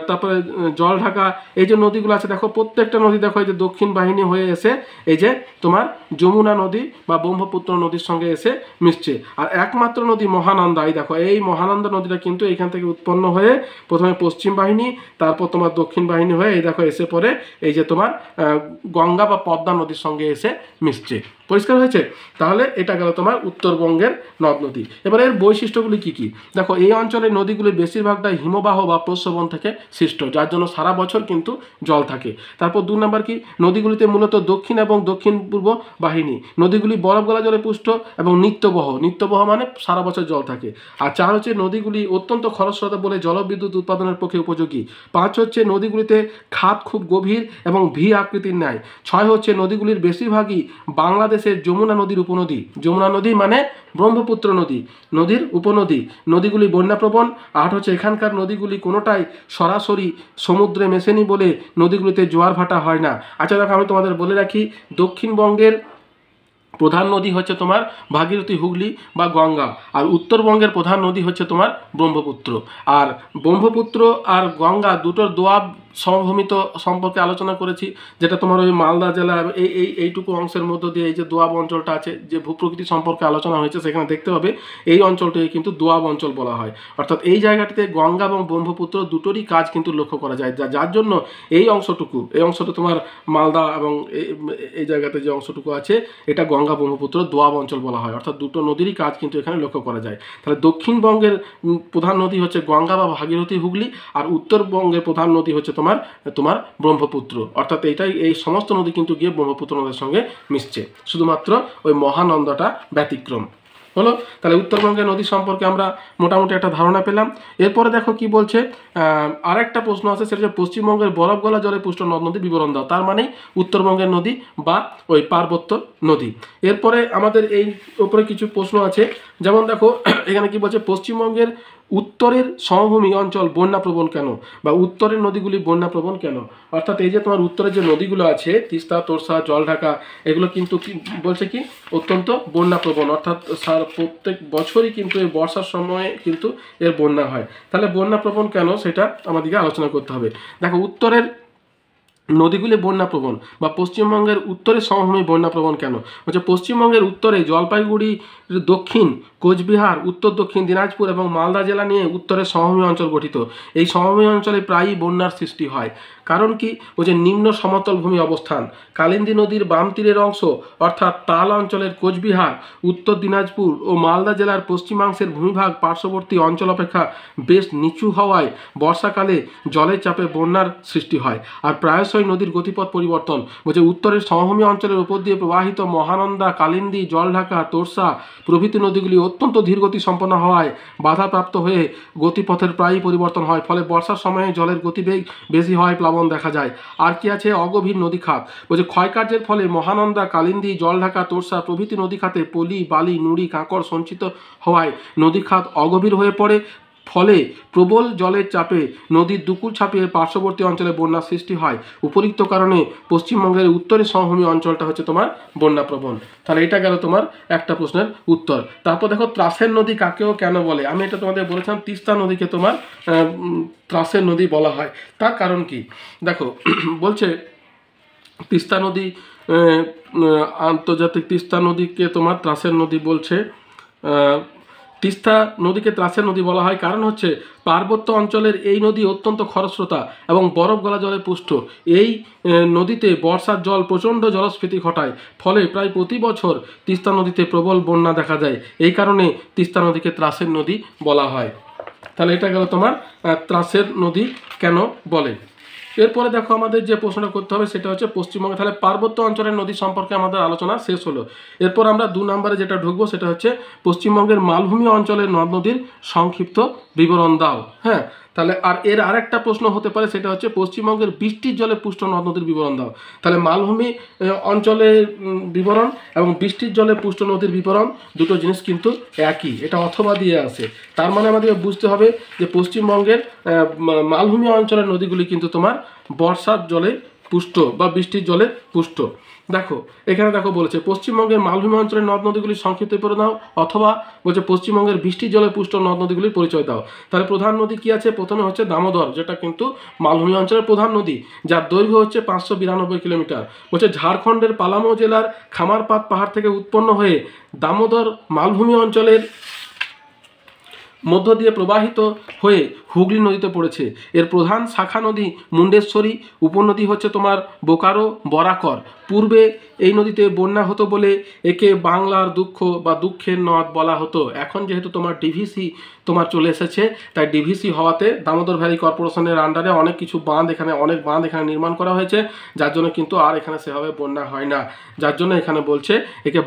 তারপরে জলঢাকা, এই যে নদীগুলো আছে, দেখো প্রত্যেকটা নদী দেখো এই যে দক্ষিণ বাহিনী হয়ে এসে এই যে তোমার যমুনা নদী বা ব্রহ্মপুত্র নদীর সঙ্গে এসে মিশছে। আর একমাত্র নদী মহানন্দা, এই দেখো এই মহানন্দা নদীটা কিন্তু এখান থেকে উৎপন্ন হয়ে প্রথমে পশ্চিম বাহিনী, তারপর তোমার দক্ষিণ বাহিনী হয়ে এই দেখো এসে পরে এই যে তোমার গঙ্গা বা পদ্মা নদীর সঙ্গে এসে মিশছে। পরিষ্কার হয়েছে? তাহলে এটা গেল তোমার উত্তরবঙ্গের নদ নদী। এবার এর বৈশিষ্ট্যগুলি কি কি? দেখো, এই অঞ্চলের নদীগুলি বেশিরভাগটাই হিমবাহ বা প্রস্রবণ থেকে সৃষ্ট, যার জন্য সারা বছর কিন্তু জল থাকে। তারপর 2 নম্বর কি, নদীগুলিতে মূলত দক্ষিণ এবং দক্ষিণ পূর্ব বাহিনী। নদীগুলি বরফ গলা জলে পুষ্ট এবং নিত্যবহ মানে সারা বছর জল থাকে। আর 4 হচ্ছে নদীগুলি অত্যন্ত খরস্রোতা বলে জলবিদ্যুৎ উৎপাদনের পক্ষে উপযোগী। 5 হচ্ছে নদীগুলিতে খাত খুব গভীর এবং ভি আকৃতির ন্যায়। 6 হচ্ছে নদীগুলির বেশিরভাগই বাংলাদেশের যমুনা নদীর উপনদী। যমুনা নদী মানে ব্রহ্মপুত্র নদীর উপনদী। নদীগুলি বন্যাপ্রবণ। 8 হচ্ছে এখানকার নদীগুলি কোনোটাই সরাসরি সমুদ্রে মেশেনি বলে নদীগুলিতে জোয়ার ভাটা হয় না। আচ্ছা দেখো, আমি তোমাদের বলে রাখি, দক্ষিণবঙ্গের প্রধান নদী হচ্ছে তোমার ভাগীরথী, হুগলি বা গঙ্গা, আর উত্তরবঙ্গের প্রধান নদী হচ্ছে তোমার ব্রহ্মপুত্র। আর ব্রহ্মপুত্র আর গঙ্গা দুটোর দোয়াব সমভূমিত সম্পর্কে আলোচনা করেছি, যেটা তোমার ওই মালদা জেলা এইটুকু অংশের মধ্য দিয়ে এই যে দোয়াব অঞ্চলটা আছে, যে ভূপ্রকৃতি সম্পর্কে আলোচনা হয়েছে, সেখানে দেখতে হবে এই অঞ্চলটিকে কিন্তু দোয়াব অঞ্চল বলা হয়। অর্থাৎ এই জায়গাটিতে গঙ্গা এবং ব্রহ্মপুত্র দুটোরই কাজ কিন্তু লক্ষ্য করা যায়, যার জন্য এই অংশটা তোমার মালদা এবং এই জায়গাতে যে অংশটুকু আছে, এটা গঙ্গা ব্রহ্মপুত্র দোয়াব অঞ্চল বলা হয়। অর্থাৎ দুটো নদীরই কাজ কিন্তু এখানে লক্ষ্য করা যায়। তাহলে দক্ষিণবঙ্গের প্রধান নদী হচ্ছে গঙ্গা বা ভাগীরথী, হুগলি, আর উত্তরবঙ্গের প্রধান নদী হচ্ছে তোমার ব্রহ্মপুত্র। অর্থাৎ এই সমস্ত নদী কিন্তু গিয়ে ব্রহ্মপুত্র নদীর সঙ্গে মিশছে, শুধুমাত্র ওই মহানন্দাটা ব্যতিক্রম হলো। তাহলে উত্তরবঙ্গের নদী সম্পর্কে আমরা মোটামুটি একটা ধারণা পেলাম। এরপরে দেখো কি বলছে, আরেকটা প্রশ্ন আছে, সেটা হচ্ছে পশ্চিমবঙ্গের বরফ গলা জলে পুষ্ট নদ নদী বিবরণ দাও। তার মানে উত্তরবঙ্গের নদী বা ওই পার্বত্য নদী। এরপরে আমাদের এই উপরে কিছু প্রশ্ন আছে, যেমন দেখো এখানে কি বলছে, পশ্চিমবঙ্গের উত্তরের সমভূমি অঞ্চল বন্যাপ্রবণ কেন, বা উত্তরের নদীগুলি বন্যাপ্রবণ কেন? অর্থাৎ এই যে তোমার উত্তরের যে নদীগুলো আছে, তিস্তা, তোরসা, জলঢাকা, এগুলো কিন্তু কি বলছে, কি অত্যন্ত বন্যাপ্রবণ। অর্থাৎ প্রত্যেক বছরই কিন্তু এই বর্ষার সময়ে কিন্তু এর বন্যা হয়। তাহলে বন্যাপ্রবণ কেন, সেটা আমাদেরকে আলোচনা করতে হবে। দেখো, উত্তরের নদীগুলি বন্যাপ্রবণ বা পশ্চিমবঙ্গের উত্তরের সমভূমি বন্যাপ্রবণ কেন হচ্ছে, পশ্চিমবঙ্গের উত্তরে জলপাইগুড়ি, দক্ষিণ কোচবিহার, উত্তর দক্ষিণ দিনাজপুর এবং মালদা জেলা নিয়ে উত্তরের সমভূমি অঞ্চল গঠিত। এই সমভূমি অঞ্চলে প্রায়ই বন্যার সৃষ্টি হয়। কারণ কি, যে নিম্ন সমতল ভূমি অবস্থান, কালিন্দী নদীর বাম তীরের অংশ অর্থাৎ তাল অঞ্চলের কোচবিহার, উত্তর দিনাজপুর ও মালদা জেলার পশ্চিমাংশের ভূমিভাগ পার্শ্ববর্তী অঞ্চল অপেক্ষা বেশ নিচু হওয়ায় বর্ষাকালে জলের চাপে বন্যার সৃষ্টি হয়। আর প্রায়শই নদীর গতিপথ পরিবর্তন, উত্তরের সমভূমি অঞ্চলের উপর দিয়ে প্রবাহিত মহানন্দা, কালিন্দী, জলঢাকা, তোরসা প্রভৃতি নদীগুলি অত্যন্ত ধীরগতি সম্পন্ন হওয়ায় বাধাপ্রাপ্ত হয়ে গতিপথের প্রায়ই পরিবর্তন হয়। ফলে বর্ষার সময়ে জলের গতিবেগ বেশি হয়, প্লাবন দেখা যায়। আর কি আছে, অগভীর নদী খাত, ক্ষয়কার্যের ফলে মহানন্দা, কালিন্দী, জলঢাকা, তোরসা প্রভৃতি নদী খাতে পলি, বালি, নুড়ি, কাঁকড় সঞ্চিত হওয়ায় নদী খাত অগভীর হয়ে পড়ে। ফলে প্রবল জলের চাপে নদীর দুকুল ছাপিয়ে পার্শ্ববর্তী অঞ্চলে বন্যার সৃষ্টি হয়। উপরিক্ত কারণে পশ্চিমবঙ্গের উত্তরের সমভূমি অঞ্চলটা হচ্ছে তোমার বন্যাপ্রবণ। তাহলে এটা গেল তোমার একটা প্রশ্নের উত্তর। তারপর দেখো, ত্রাসের নদী কাকেও কেন বলে? আমি এটা তোমাদের বলেছিলাম, তিস্তা নদীকে তোমার ত্রাসের নদী বলা হয়। তার কারণ কি, দেখো বলছে তিস্তা নদী, আন্তর্জাতিক তিস্তা নদীকে তোমার ত্রাসের নদী বলছে। তিস্তা নদীকে ত্রাসের নদী বলা হয় কারণ হচ্ছে পার্বত্য অঞ্চলের এই নদী অত্যন্ত খরস্রোতা এবং বরফ গলা জলে পুষ্ট। এই নদীতে বর্ষার জল প্রচণ্ড জলস্ফীতি ঘটায়, ফলে প্রায় প্রতি বছর তিস্তা নদীতে প্রবল বন্যা দেখা যায়। এই কারণে তিস্তা নদীকে ত্রাসের নদী বলা হয়। তাহলে এটা গেল তোমার ত্রাসের নদী কেন বলে। এরপরে দেখো, আমাদের যে প্রশ্নটা করতে হবে সেটা হচ্ছে পশ্চিমবঙ্গে, তাহলে পার্বত্য অঞ্চলের নদী সম্পর্কে আমাদের আলোচনা শেষ হলো। এরপর আমরা 2 নম্বরে যেটা ঢুকবো সেটা হচ্ছে পশ্চিমবঙ্গের মালভূমি অঞ্চলের নদ নদীর সংক্ষিপ্ত বিবরণ দাও। হ্যাঁ, তাহলে এর আরেকটা প্রশ্ন হতে পারে, সেটা হচ্ছে পশ্চিমবঙ্গের বৃষ্টির জলে পুষ্ট নদ নদীর বিবরণ দাও। তাহলে মালভূমি অঞ্চলের বিবরণ এবং বৃষ্টির জলে পুষ্ট নদীর বিবরণ দুটো জিনিস কিন্তু একই, এটা অথবা দিয়ে আসে। তার মানে আমাদের বুঝতে হবে যে পশ্চিমবঙ্গের মালভূমি অঞ্চলের নদীগুলি কিন্তু তোমার বর্ষার জলে পুষ্ট বা বৃষ্টির জলে পুষ্ট। দেখো এখানে দেখো বলেছে পশ্চিমবঙ্গের মালভূমি অঞ্চলের নদ নদীগুলির সংক্ষিপ্ত বিবরণ দাও, অথবা বলছে পশ্চিমবঙ্গের বৃষ্টির জলে পুষ্ট নদ নদীগুলির পরিচয় দাও। তাহলে প্রধান নদী কি আছে, প্রথমে হচ্ছে দামোদর, যেটা কিন্তু মালভূমি অঞ্চলের প্রধান নদী, যার দৈর্ঘ্য হচ্ছে 592 কিলোমিটার। বলছে ঝাড়খণ্ডের পালামৌ জেলার খামারপাত পাহাড় থেকে উৎপন্ন হয়ে দামোদর মালভূমি অঞ্চলের মধ্য দিয়ে প্রবাহিত হয়ে হুগলি নদীতে পড়েছে। এর প্রধান শাখা নদী মুন্ডেশ্বরী, উপনদী হচ্ছে তোমার বোকারো, বরাকর। পূর্বে এই নদীতে বন্যা হতো বলে একে বাংলার দুঃখ বা দুঃখের নদ বলা হতো। এখন যেহেতু তোমার ডিভিসি তোমার চলে এসেছে, তাই ডিভিসি হওয়াতে দামোদর ভ্যালি কর্পোরেশনের আন্ডারে অনেক কিছু বাঁধ এখানে নির্মাণ করা হয়েছে, যার জন্য কিন্তু আর এখানে সেভাবে বন্যা হয় না। যার জন্য এখানে বলছে একে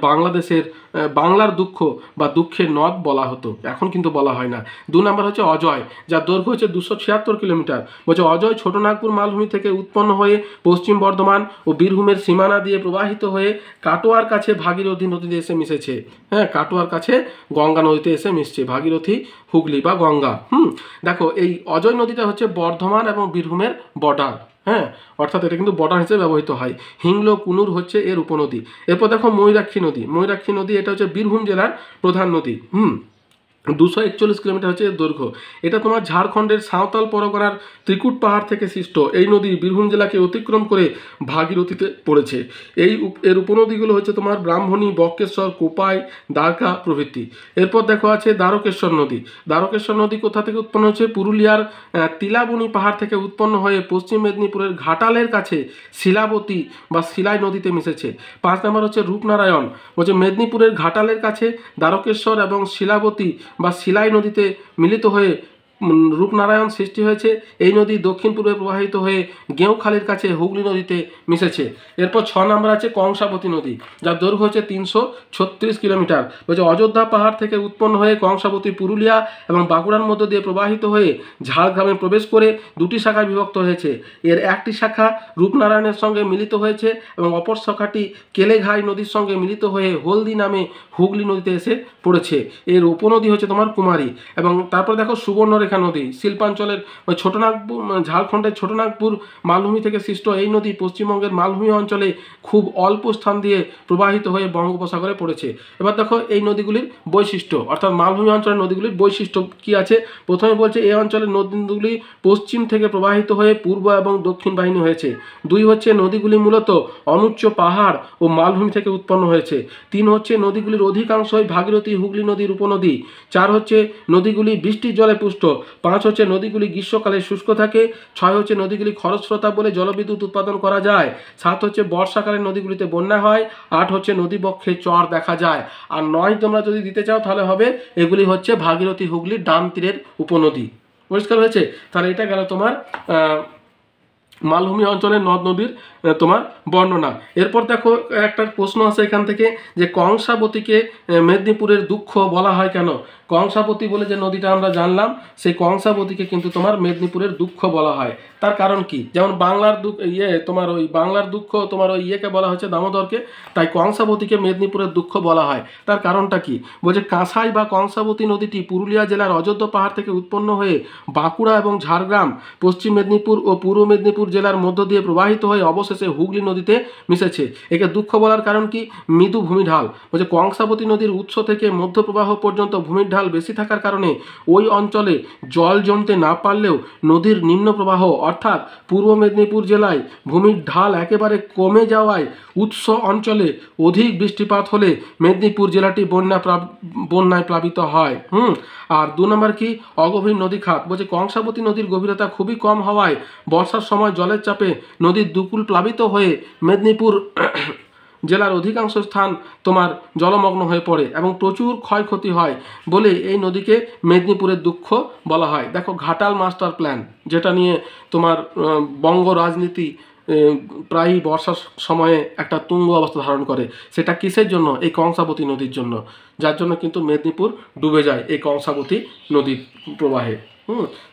বাংলার দুঃখ বা দুঃখের নদ বলা হতো, এখন কিন্তু বলা হয় না। 2 নম্বর হচ্ছে অজয়, যার দৈর্ঘ্য হচ্ছে 276 কিলোমিটার। বলছে অজয় ছোটনাগপুর মালভূমি থেকে উৎপন্ন হয়ে পশ্চিম বর্ধমান ও বীরভূমের সীমানা দিয়ে প্রবাহিত হয়ে কাটোয়ার কাছে ভাগীরথী নদীতে এসে মিশেছে। হ্যাঁ, কাটোয়ার কাছে গঙ্গা নদীতে এসে মিশছে, ভাগীরথী, হুগলি বা গঙ্গা। দেখো এই অজয় নদীটা হচ্ছে বর্ধমান এবং বীরভূমের বর্ডার। হ্যাঁ, অর্থাৎ এটা কিন্তু বর্ডার হিসেবে ব্যবহৃত হয়। হিংলো কুনুর হচ্ছে এর উপনদী। এরপর দেখো ময়ূরাক্ষী নদী, এটা হচ্ছে বীরভূম জেলার প্রধান নদী। 241 কিলোমিটার হচ্ছে এর দৈর্ঘ্য। এটা তোমার ঝাড়খণ্ডের সাঁওতাল পরগনার ত্রিকুট পাহাড় থেকে সৃষ্ট। এই নদী বীরভূম জেলাকে অতিক্রম করে ভাগীরথীতে পড়েছে। এর উপনদীগুলো হচ্ছে তোমার ব্রাহ্মণী, বক্রেশ্বর, কোপাই, দ্বারকা প্রভৃতি। এরপর দেখো আছে দ্বারকেশ্বর নদী। দ্বারকেশ্বর নদী কোথা থেকে উৎপন্ন হচ্ছে? পুরুলিয়ার তিলাবনী পাহাড় থেকে উৎপন্ন হয়ে পশ্চিম মেদিনীপুরের ঘাটালের কাছে শিলাবতী বা শিলাই নদীতে মিশেছে। 5 নম্বর হচ্ছে রূপনারায়ণ, বলছে মেদিনীপুরের ঘাটালের কাছে দ্বারকেশ্বর এবং শিলাবতী বা শিলাই নদীতে মিলিত হয়ে রূপনারায়ণ সৃষ্টি হয়েছে। এই নদী দক্ষিণ পূর্বে প্রবাহিত হয়ে গেঁওখালির কাছে হুগলি নদীতে মিশেছে। এরপর 6 নম্বর আছে কংসাবতী নদী, যার দৈর্ঘ্য হচ্ছে 336 কিলোমিটার। বলছে অযোধ্যা পাহাড় থেকে উৎপন্ন হয়ে কংসাবতী পুরুলিয়া এবং বাঁকুড়ার মধ্য দিয়ে প্রবাহিত হয়ে ঝাড়গ্রামে প্রবেশ করে 2টি শাখায় বিভক্ত হয়েছে। এর একটি শাখা রূপনারায়ণের সঙ্গে মিলিত হয়েছে এবং অপর শাখাটি কেলেঘাই নদীর সঙ্গে মিলিত হয়ে হলদি নামে হুগলি নদীতে এসে পড়েছে। এর উপনদী হচ্ছে তোমার কুমারী। এবং তারপর দেখো সুবর্ণরেখা নদী, শিল্পাঞ্চলের ঝাড়খণ্ডের ছোটনাগপুর মালভূমি থেকে সৃষ্ট এই নদী পশ্চিমবঙ্গের মালভূমি অঞ্চলে খুব অল্প স্থান দিয়ে প্রবাহিত হয়ে বঙ্গোপসাগরে পড়েছে। এবার দেখো এই নদীগুলির বৈশিষ্ট্য, অর্থাৎ মালভূমি অঞ্চলের নদীগুলির বৈশিষ্ট্য কি আছে। প্রথমে বলছে এই অঞ্চলের নদীগুলি পশ্চিম থেকে প্রবাহিত হয়ে পূর্ব এবং দক্ষিণ বাহিনী হয়েছে। 2 হচ্ছে নদীগুলি মূলত অনুচ্চ পাহাড় ও মালভূমি থেকে উৎপন্ন হয়েছে। 3 হচ্ছে নদীগুলির অধিকাংশই ভাগীরথী হুগলি নদীর উপনদী। 4 হচ্ছে নদীগুলি বৃষ্টির জলে পুষ্ট। 5 হচ্ছে নদীগুলি গ্রীষ্মকালে শুষ্ক থাকে। 6 হচ্ছে নদীগুলি খরস্রোতা বলে জলবিদ্যুৎ উৎপাদন করা যায়। 7 হচ্ছে বর্ষাকালে নদীগুলিতে বন্যা হয়। 8 হচ্ছে নদীবক্ষে চর দেখা যায়। আর 9 তোমরা যদি দিতে চাও তাহলে হবে এগুলি হচ্ছে ভাগীরথী হুগলির ডান তীরের উপনদী। পরিষ্কার হয়েছে? তাহলে এটা গেল তোমার মালভূমি অঞ্চলের নদ নদীর তোমার বর্ণনা। এরপর দেখো একটা প্রশ্ন আছে এখান থেকে, যে কংসাবতীকে মেদিনীপুরের দুঃখ বলা হয় কেন? কংসাবতী বলে যে নদীটা আমরা জানলাম, সেই কংসাবতীকে কিন্তু তোমার মেদিনীপুরের দুঃখ বলা হয়। তার কারণ কি? যেমন বাংলার দুঃখ তোমার ওই ইয়েকে বলা হচ্ছে দামোদরকে, তাই কংসাবতীকে মেদিনীপুরের দুঃখ বলা হয়। তার কারণটা কি? বলছে কাঁসাই বা কংসাবতী নদীটি পুরুলিয়া জেলার অযোধ্যা পাহাড় থেকে উৎপন্ন হয়ে বাঁকুড়া এবং ঝাড়গ্রাম, পশ্চিম মেদিনীপুর ও পূর্ব মেদিনীপুর জেলার মধ্য দিয়ে প্রবাহিত হয়ে অবশেষে হুগলি নদীতে মিশেছে। একে দুঃখ বলার কারণ কি? মৃদু ভূমিঢাল। বলছে কংসাবতী নদীর উৎস থেকে মধ্যপ্রবাহ পর্যন্ত ভূমির ঢাল বেশি থাকার কারণে ওই অঞ্চলে জল জমতে না পারলেও নদীর নিম্ন প্রবাহ অর্থাৎ পূর্ব মেদিনীপুর জেলায় ভূমির ঢাল একেবারে কমে যাওয়ায় উৎস অঞ্চলে অধিক বৃষ্টিপাত হলে মেদিনীপুর জেলাটি বন্যায় প্লাবিত হয়। আর 2 নম্বর কি? অগভীর নদী খাত। বলছে কংসাবতী নদীর গভীরতা খুবই কম হওয়ায় বর্ষার সময় জলের চাপে নদীর দুকুল প্লাবিত হয়ে মেদিনীপুর জেলার অধিকাংশ স্থান তোমার জলমগ্ন হয়ে পড়ে এবং প্রচুর ক্ষয়ক্ষতি হয় বলে এই নদীকে মেদিনীপুরের দুঃখ বলা হয়। দেখো ঘাটাল মাস্টার প্ল্যান, যেটা নিয়ে তোমার বঙ্গ রাজনীতি প্রায়ই বর্ষার সময়ে একটা তুঙ্গ অবস্থা ধারণ করে, সেটা কিসের জন্য? এই কংসাবতী নদীর জন্য, যার জন্য কিন্তু মেদিনীপুর ডুবে যায় এই কংসাবতী নদীর প্রবাহে।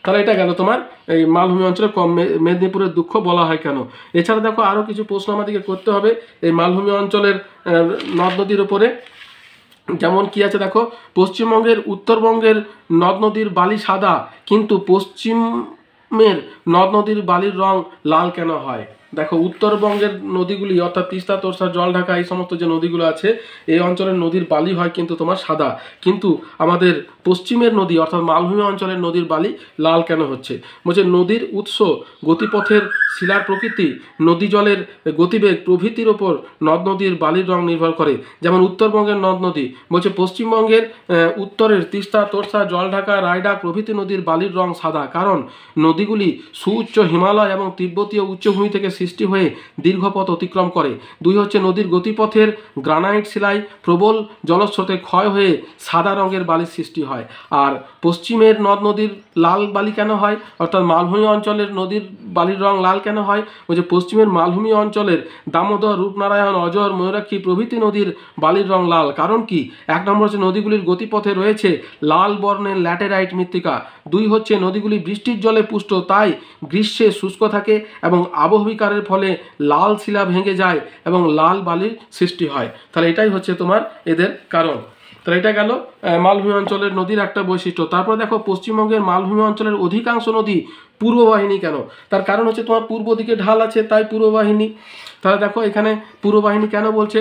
তাহলে এটা গেল তোমার এই মালভূমি অঞ্চলে মেদিনীপুরের দুঃখ বলা হয় কেন। এছাড়া দেখো আরও কিছু প্রশ্ন আমাদেরকে করতে হবে এই মালভূমি অঞ্চলের নদ নদীর উপরে। যেমন কি আছে দেখো, পশ্চিমবঙ্গের উত্তরবঙ্গের নদ নদীর বালি সাদা কিন্তু পশ্চিমের নদ নদীর বালির রং লাল কেন হয়? দেখো উত্তরবঙ্গের নদীগুলি অর্থাৎ তিস্তা, তোরসা, জলঢাকা এই সমস্ত যে নদীগুলো আছে এই অঞ্চলের নদীর বালি হয় কিন্তু তোমার সাদা, কিন্তু আমাদের পশ্চিমের নদী অর্থাৎ মালভূমি অঞ্চলের নদীর বালি লাল কেন হচ্ছে? বলছে নদীর উৎস, গতিপথের শিলার প্রকৃতি, নদী জলের গতিবেগ প্রভৃতির ওপর নদ নদীর বালির রং নির্ভর করে। যেমন উত্তরবঙ্গের নদ নদী, বলছে পশ্চিমবঙ্গের উত্তরের তিস্তা, তোরসা, জলঢাকা, রায়ডাক প্রভৃতি নদীর বালির রং সাদা, কারণ নদীগুলি সুউচ্চ হিমালয় এবং তিব্বতীয় উচ্চভূমি থেকে সৃষ্টি হয়ে দীর্ঘ পথ অতিক্রম করে। 2 হচ্ছে নদীর গতিপথের গ্রানাইট শিলায় প্রবল জলস্রোতে ক্ষয় হয়ে সাদা রঙের বালির সৃষ্টি হয়। আর পশ্চিমের নদ নদীর লাল বালি কেন হয়, অর্থাৎ মালভূমি অঞ্চলের নদীর বালির রং লাল কেন হয়? ওই যে পশ্চিমের মালভূমি অঞ্চলের দামোদর, রূপনারায়ণ, অজর, ময়ূরাক্ষী প্রভৃতি নদীর বালির রং লাল, কারণ কি? 1 নম্বর হচ্ছে নদীগুলির গতিপথে রয়েছে লাল বর্ণের ল্যাটেরাইট মৃত্তিকা। 2 হচ্ছে নদীগুলি বৃষ্টির জলে পুষ্ট, তাই গ্রীষ্মে শুষ্ক থাকে এবং আবহবিকারের ফলে লাল শিলা ভেঙে যায় এবং লাল বালির সৃষ্টি হয়। তাহলে এটাই হচ্ছে তোমার এদের কারণ। তাহলে এটা গেল মালভূমি অঞ্চলের নদীর একটা বৈশিষ্ট্য। তারপর দেখো পশ্চিমবঙ্গের মালভূমি অঞ্চলের অধিকাংশ নদী পূর্ব বাহিনী কেন? তার কারণ হচ্ছে তোমার পূর্ব দিকে ঢাল আছে, তাই পূর্ব বাহিনী। তাহলে দেখো এখানে পূর্ব বাহিনী কেন বলছে?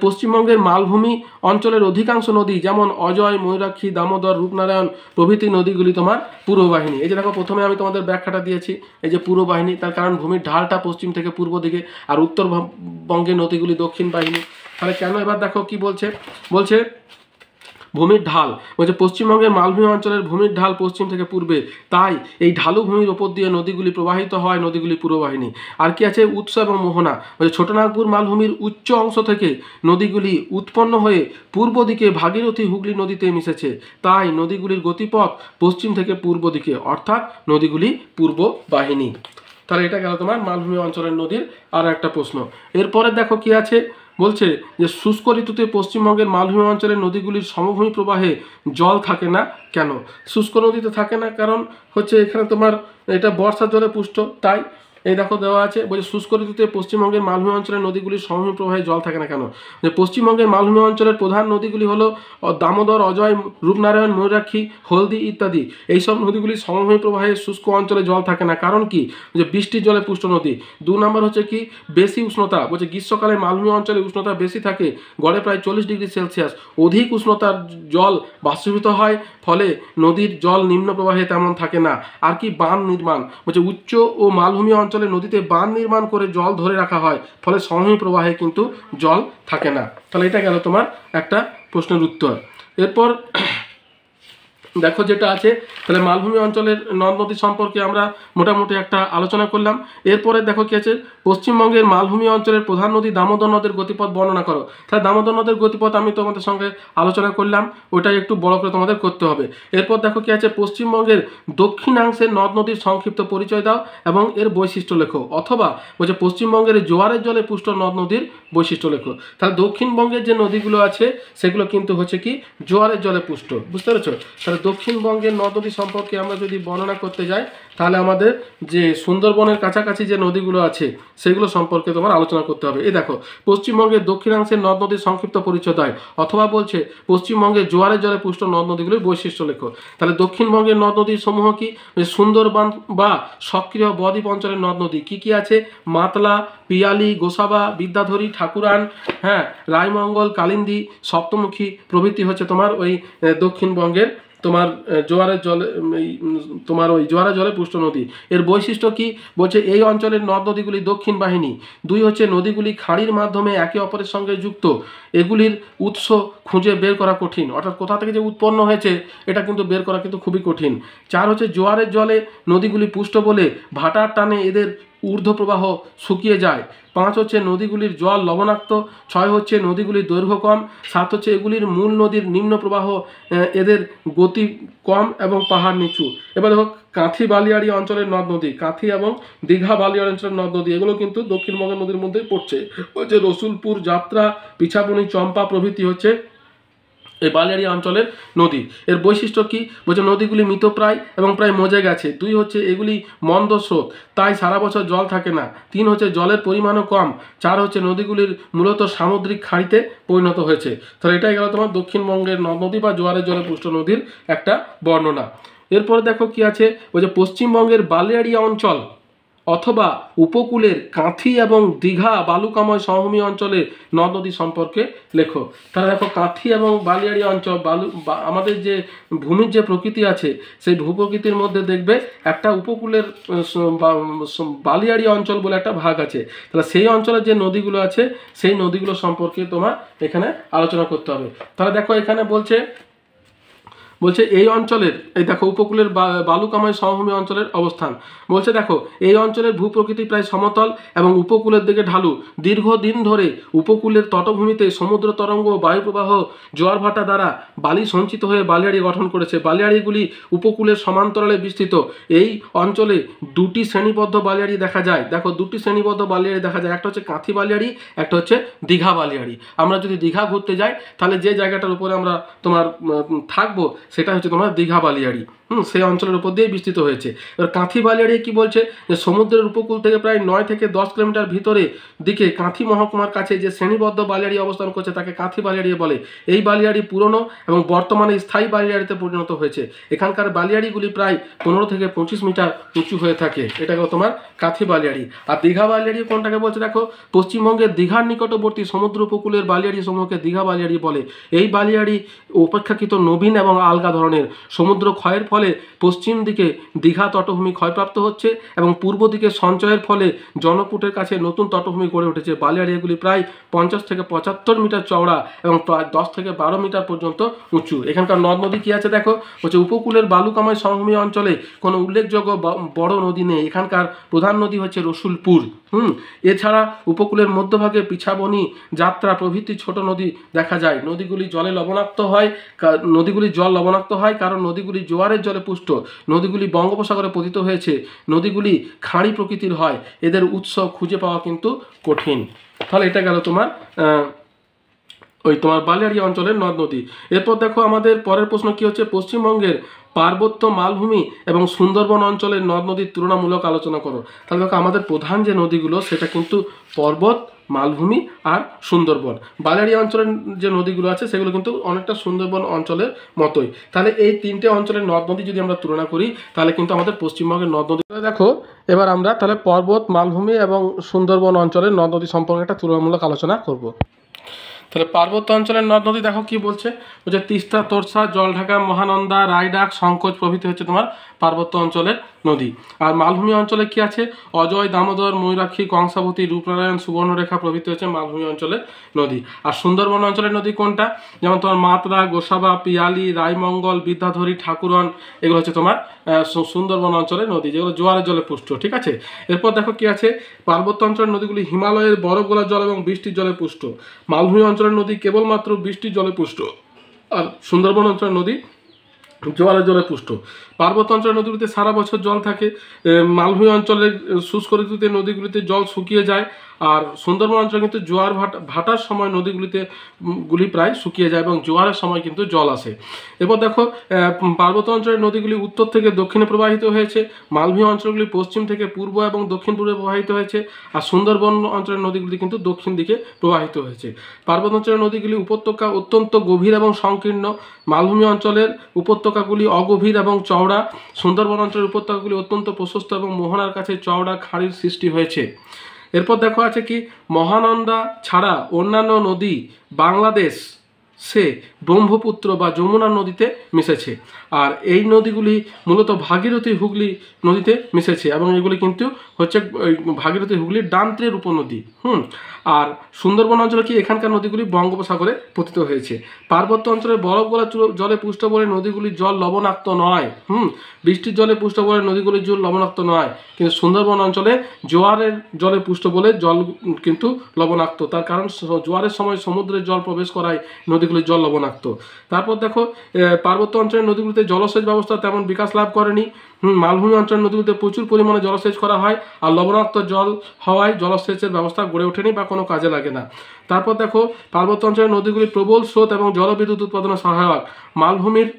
পশ্চিমবঙ্গের মালভূমি অঞ্চলের অধিকাংশ নদী যেমন অজয়, ময়ূরাক্ষী, দামোদর, রূপনারায়ণ প্রভৃতি নদীগুলি তোমার পূর্ব বাহিনী। এই যে দেখো প্রথমে আমি তোমাদের ব্যাখ্যাটা দিয়েছি, এই যে পূর্ব বাহিনী, তার কারণ ভূমির ঢালটা পশ্চিম থেকে পূর্ব দিকে, আর উত্তরবঙ্গের নদীগুলি দক্ষিণ বাহিনী। তাহলে কেন? এবার দেখো কি বলছে, বলছে ভূমির ঢাল, বলছে পশ্চিমবঙ্গের মালভূমি অঞ্চলের ভূমির ঢাল পশ্চিম থেকে পূর্বে, তাই এই ঢালু ভূমির ওপর দিয়ে নদীগুলি প্রবাহিত হয়, নদীগুলি পূর্ববাহিনী। আর কি আছে? উৎস এবং মোহনা, বলছে ছোটনাগপুর মালভূমির উচ্চ অংশ থেকে নদীগুলি উৎপন্ন হয়ে পূর্ব দিকে ভাগীরথী, হুগলি নদীতে মিশেছে, তাই নদীগুলির গতিপথ পশ্চিম থেকে পূর্ব দিকে, অর্থাৎ নদীগুলি পূর্ব বাহিনী। তাহলে এটা গেল তোমার মালভূমি অঞ্চলের নদীর আর একটা প্রশ্ন। এরপরে দেখো কি আছে, বলছে যে শুষ্ক ঋতুতে পশ্চিমবঙ্গের মালভূমি অঞ্চলের নদীগুলির সমভূমি প্রবাহে জল থাকে না কেন? শুষ্ক নদীতে থাকে না, কারণ হচ্ছে এখানে তোমার এটা বর্ষার জলে পুষ্ট, তাই। এই দেখো দেওয়া আছে, বলছে শুষ্ক ঋতুতে পশ্চিমবঙ্গের মালভূমি অঞ্চলের নদীগুলির সমভূমি প্রবাহে জল থাকে না কেন? যে পশ্চিমবঙ্গের মালভূমি অঞ্চলের প্রধান নদীগুলি হলো দামোদর, অজয়, রূপনারায়ণ, ময়ূরাক্ষী, হলদি ইত্যাদি। এইসব নদীগুলির সমভূমি প্রবাহে শুষ্ক অঞ্চলে জল থাকে না, কারণ কি? যে বৃষ্টির জলে পুষ্ট নদী। 2 নম্বর হচ্ছে কি? বেশি উষ্ণতা, বলছে গ্রীষ্মকালে মালভূমি অঞ্চলে উষ্ণতা বেশি থাকে, গড়ে প্রায় 40 ডিগ্রি সেলসিয়াস। অধিক উষ্ণতার জল বাষ্পীভূত হয়, ফলে নদীর জল নিম্ন প্রবাহে তেমন থাকে না। আর কি? বাঁধ নির্মাণ, বলছে উচ্চ ও মালভূমি অঞ্চলে নদীতে বাঁধ নির্মাণ করে জল ধরে রাখা হয়, ফলে সমভূমি প্রবাহে কিন্তু জল থাকে না। তাহলে এটা গেল তোমার একটা প্রশ্নের উত্তর। এরপর দেখো যেটা আছে, তাহলে মালভূমি অঞ্চলের নদ নদী সম্পর্কে আমরা মোটামুটি একটা আলোচনা করলাম। এরপরে দেখো কি আছে, পশ্চিমবঙ্গের মালভূমি অঞ্চলের প্রধান নদী দামোদর নদের গতিপথ বর্ণনা করো। তাহলে দামোদর নদের গতিপথ আমি তোমাদের সঙ্গে আলোচনা করলাম, ওইটাই একটু বড় করে তোমাদের করতে হবে। এরপর দেখো কি আছে, পশ্চিমবঙ্গের দক্ষিণাংশের নদ নদীর সংক্ষিপ্ত পরিচয় দাও এবং এর বৈশিষ্ট্য লেখো, অথবা বলছে পশ্চিমবঙ্গের জোয়ারের জলে পুষ্ট নদ নদীর বৈশিষ্ট্য লেখো। তাহলে দক্ষিণবঙ্গের যে নদীগুলো আছে সেগুলো কিন্তু হচ্ছে কি? জোয়ারের জলে পুষ্ট, বুঝতে পেরেছো? তাহলে দক্ষিণবঙ্গের নদ নদী সম্পর্কে আমরা যদি বর্ণনা করতে যাই, তাহলে আমাদের যে সুন্দরবনের কাছাকাছি যে নদীগুলো আছে সেগুলো সম্পর্কে তোমার আলোচনা করতে হবে। এই দেখো, পশ্চিমবঙ্গের দক্ষিণাংশের নদ নদীর সংক্ষিপ্ত পরিচয় দেয়, অথবা বলছে পশ্চিমবঙ্গের জোয়ারের জলে পুষ্ট নদ নদীগুলির বৈশিষ্ট্য লেখো। তাহলে দক্ষিণবঙ্গের নদ নদীর সমূহ কি? সুন্দরবন বা সক্রিয় বদ্বীপ অঞ্চলের নদ নদী কি কি আছে? মাতলা, পিয়ালি, গোসাবা, বিদ্যাধরী, ঠাকুরান, হ্যাঁ, রায়মঙ্গল, কালিন্দী, সপ্তমুখী প্রভৃতি হচ্ছে তোমার ওই দক্ষিণবঙ্গের তোমার জোয়ারের জলে তোমার ওই জোয়ারের জলে পুষ্ট নদী। এর বৈশিষ্ট্য কি? বলছে এই অঞ্চলের নদ নদীগুলি দক্ষিণ বাহিনী। 2 হচ্ছে নদীগুলি খাঁড়ির মাধ্যমে একে অপরের সঙ্গে যুক্ত, এগুলির উৎস খুঁজে বের করা কঠিন, অর্থাৎ কোথা থেকে যে উৎপন্ন হয়েছে এটা কিন্তু বের করা কিন্তু খুবই কঠিন। 4 হচ্ছে জোয়ারের জলে নদীগুলি পুষ্ট বলে ভাটার টানে এদের ঊর্ধ্ব প্রবাহ শুকিয়ে যায়। 5 হচ্ছে নদীগুলির জল লবণাক্ত। 6 হচ্ছে নদীগুলির দৈর্ঘ্য কম। 7 হচ্ছে এগুলির মূল নদীর নিম্ন প্রবাহ, এদের গতি কম এবং পাহাড় নিচু। এবার দেখো কাঁথি বালিয়াড়ি অঞ্চলের নদ নদী, কাঁথি এবং দীঘা বালিয়াড়ি অঞ্চলের নদ নদী, এগুলো কিন্তু দক্ষিণবঙ্গের নদীর মধ্যেই পড়ছে। হচ্ছে রসুলপুর, যাত্রা, পিছাবনি, চম্পা প্রভৃতি হচ্ছে এই বালিয়াড়ি অঞ্চলের নদী। এর বৈশিষ্ট্য কি? বলছে নদীগুলি মৃতপ্রায় এবং প্রায় মজে গেছে। 2 হচ্ছে এগুলি মন্দ স্রোত, তাই সারা বছর জল থাকে না। 3 হচ্ছে জলের পরিমাণও কম। 4 হচ্ছে নদীগুলির মূলত সামুদ্রিক খাঁড়িতে পরিণত হয়েছে। তাহলে এটাই গেল তোমার দক্ষিণবঙ্গের নদ নদী বা জোয়ারের জলে পুষ্ট নদীর একটা বর্ণনা। এরপরে দেখো কি আছে, বলছে পশ্চিমবঙ্গের বালিয়াড়ি অঞ্চল অথবা উপকূলের কাঁথি এবং দীঘা বালুকাময় সমভূমি অঞ্চলের নদ নদী সম্পর্কে লেখো। তাহলে দেখো কাঁথি এবং বালিয়াড়ি অঞ্চল আমাদের যে ভূমির যে প্রকৃতি আছে সেই ভূপ্রকৃতির মধ্যে দেখবে একটা উপকূলের বালিয়াড়ি অঞ্চল বলে একটা ভাগ আছে। তাহলে সেই অঞ্চলের যে নদীগুলো আছে সেই নদীগুলো সম্পর্কে তোমার এখানে আলোচনা করতে হবে। তাহলে দেখো এখানে বলছে এই অঞ্চলের, এই দেখো উপকূলের বালুকাময় সমভূমি অঞ্চলের অবস্থান। বলছে দেখো এই অঞ্চলের ভূপ্রকৃতি প্রায় সমতল এবং উপকূলের দিকে ঢালু। দীর্ঘদিন ধরে উপকূলের তটভূমিতে সমুদ্র তরঙ্গ, বায়ুপ্রবাহ, জোয়ার ভাটা দ্বারা বালি সঞ্চিত হয়ে বালিয়াড়ি গঠন করেছে। বালিয়াড়িগুলি উপকূলের সমান্তরালে বিস্তৃত। এই অঞ্চলে দুটি শ্রেণীবদ্ধ বালিয়াড়ি দেখা যায়। দেখো দুটি শ্রেণীবদ্ধ বালিয়াড়ি দেখা যায়, একটা হচ্ছে কাঁথি বালিয়াড়ি, একটা হচ্ছে দীঘা বালিয়াড়ি। আমরা যদি দীঘা ঘুরতে যাই তাহলে যে জায়গাটার উপরে আমরা তোমার থাকবো সেটা হচ্ছে তোমার দীঘা বালিয়াড়ি। সেই অঞ্চলের উপর দিয়ে বিস্তৃত হয়েছে। এবার কাঁথি বালিয়াড়ি কি বলছে, যে সমুদ্রের উপকূল থেকে প্রায় 9 থেকে 10 কিলোমিটার ভিতরে দিকে কাঁথি মহকুমার কাছে যে শ্রেণীবদ্ধ বালিয়াড়ি অবস্থান করছে তাকে কাঁথি বালিয়াড়ি বলে। এই বালিয়াড়ি পুরনো এবং বর্তমানে স্থায়ী বালিয়াড়িতে পরিণত হয়েছে। এখানকার বালিয়াড়িগুলি প্রায় 15 থেকে 25 মিটার উঁচু হয়ে থাকে। এটা হলো তোমার কাঁথি বালিয়াড়ি। আর দীঘা বালিয়াড়ি কোনটাকে বলছে দেখো, পশ্চিমবঙ্গের দীঘার নিকটবর্তী সমুদ্র উপকূলের বালিয়াড়ি সমূহকে দীঘা বালিয়াড়ি বলে। এই বালিয়াড়ি অপেক্ষাকৃত নবীন এবং আলগা ধরনের। সমুদ্র ক্ষয়ের ফলে পশ্চিম দিকে দীঘা তটভূমি ক্ষয়প্রাপ্ত হচ্ছে এবং পূর্ব দিকে সঞ্চয়ের ফলে জনপুটের কাছে নতুন তটভূমি গড়ে উঠেছে। বালিয়াড়ি এগুলি প্রায় 50 থেকে 75 মিটার চওড়া এবং প্রায় 10 থেকে 12 মিটার পর্যন্ত উঁচু। এখানকার নদ নদী কি আছে দেখো, হচ্ছে উপকূলের বালুকাময় সমভূমি অঞ্চলে কোনো উল্লেখযোগ্য বড় নদী নেই। এখানকার প্রধান নদী হচ্ছে রসুলপুর। এছাড়া উপকূলের মধ্যভাগে পিছাবনি, যাত্রা প্রভৃতি ছোট নদী দেখা যায়। নদীগুলি জলে লবণাক্ত হয়, জল লবণাক্ত হয় কারণ নদীগুলি জোয়ারের জলে পুষ্ট। নদীগুলি বঙ্গোপসাগরে পতিত হয়েছে। নদীগুলি খাঁড়ি প্রকৃতির হয়। এদের উৎস খুঁজে পাওয়া কিন্তু কঠিন। তাহলে এটা গেল তোমার তোমার বালিয়াড়ি অঞ্চলের নদ নদী। এরপর দেখো আমাদের পরের প্রশ্ন কি হচ্ছে, পশ্চিমবঙ্গের পার্বত্য মালভূমি এবং সুন্দরবন অঞ্চলের নদ নদীর তুলনামূলক আলোচনা করো। তাহলে দেখো আমাদের প্রধান যে নদীগুলো সেটা কিন্তু পর্বত, মালভূমি আর সুন্দরবন। বালিয়াড়ি অঞ্চলের যে নদীগুলো আছে সেগুলো কিন্তু অনেকটা সুন্দরবন অঞ্চলের মতোই। তাহলে এই তিনটে অঞ্চলের নদ নদী যদি আমরা তুলনা করি তাহলে কিন্তু আমাদের পশ্চিমবঙ্গের নদ নদী দেখো। এবার আমরা তাহলে পর্বত, মালভূমি এবং সুন্দরবন অঞ্চলের নদ নদী সম্পর্কে একটা তুলনামূলক আলোচনা করব। তাহলে পার্বত্য অঞ্চলের নদ নদী দেখো কি বলছে, তিস্তা, তোরসা, জলঢাকা, মহানন্দা, রায়ডাক, সংকোচ প্রভৃতি হচ্ছে তোমার পার্বত্য অঞ্চলের নদী। আর মালভূমি অঞ্চলে কি আছে, অজয়, দামোদর, ময়ূরাক্ষী, কংসাবতী, রূপনারায়ণ, সুবর্ণরেখা প্রভৃতি হচ্ছে মালভূমি অঞ্চলের নদী। আর সুন্দরবন অঞ্চলের নদী কোনটা, যেমন তোমার মাতরা, গোসাবা, পিয়ালি, রায়মঙ্গল, বিদ্যাধরী, ঠাকুরন, এগুলো হচ্ছে তোমার সুন্দরবন অঞ্চলের নদী, যেগুলো জোয়ারের জলে পুষ্ট। ঠিক আছে, এরপর দেখো কি আছে, পার্বত্য অঞ্চলের নদীগুলি হিমালয়ের বরফ গলা জল এবং বৃষ্টির জলে পুষ্ট। মালভূমি অঞ্চলের নদী কেবলমাত্র বৃষ্টির জলে পুষ্ট। আর সুন্দরবন অঞ্চলের নদী জোয়ারের জলে পুষ্ট। পার্বত্য অঞ্চলের নদীগুলিতে সারা বছর জল থাকে। মালভূমি অঞ্চলের শুষ্ক ঋতুতে নদীগুলিতে জল শুকিয়ে যায়। আর সুন্দরবন অঞ্চলে কিন্তু জোয়ার ভাটার সময় গুলি প্রায় শুকিয়ে যায় এবং জোয়ারের সময় কিন্তু জল আসে। এরপর দেখো পার্বত্য অঞ্চলের নদীগুলি উত্তর থেকে দক্ষিণে প্রবাহিত হয়েছে। মালভূমি অঞ্চলগুলি পশ্চিম থেকে পূর্ব এবং দক্ষিণ পূর্বে প্রবাহিত হয়েছে। আর সুন্দরবন অঞ্চলের নদীগুলি কিন্তু দক্ষিণ দিকে প্রবাহিত হয়েছে। পার্বত্য অঞ্চলের নদীগুলি উপত্যকা অত্যন্ত গভীর এবং সংকীর্ণ। মালভূমি অঞ্চলের উপত্যকাগুলি অগভীর এবং চওড়া। সুন্দরবন অঞ্চলের উপত্যকাগুলি অত্যন্ত প্রশস্ত এবং মোহনার কাছে চওড়া খাঁড়ির সৃষ্টি হয়েছে। এরপর দেখো আছে কি, মহানন্দা ছাড়া অন্যান্য নদী বাংলাদেশ সে ব্রহ্মপুত্র বা যমুনা নদীতে মিশেছে। আর এই নদীগুলি মূলত ভাগীরথী হুগলি নদীতে মিশেছে এবং এগুলি কিন্তু হচ্ছে ভাগীরথী হুগলির ডান তীরের উপনদী। আর সুন্দরবন অঞ্চলে কি, এখানকার নদীগুলি বঙ্গোপসাগরে পতিত হয়েছে। পার্বত্য অঞ্চলের বরফ গলা জলে পুষ্ট বলে নদীগুলির জল লবণাক্ত নয়। বৃষ্টির জলে পুষ্ট বলে নদীগুলির জল লবণাক্ত নয়। কিন্তু সুন্দরবন অঞ্চলে জোয়ারের জলে পুষ্ট বলে জল কিন্তু লবণাক্ত। তার কারণ জোয়ারের সময় সমুদ্রের জল প্রবেশ করায় নদীগুলির জল লবণাক্ত। তারপর দেখো পার্বত্য অঞ্চলের নদীগুলিতে জলসেচ ব্যবস্থা তেমন বিকাশ লাভ করেনি। মালভূমি অঞ্চলের নদীগুলিতে প্রচুর পরিমাণে জলসেচ করা হয়। আর লবণাক্ত জল হওয়ায় জলসেচের ব্যবস্থা গড়ে ওঠেনি বা কোনো কাজে লাগে না। তারপর দেখো পার্বত্য অঞ্চলের নদীগুলি প্রবল স্রোত এবং জলবিদ্যুৎ উৎপাদনে সহায়ক। মালভূমির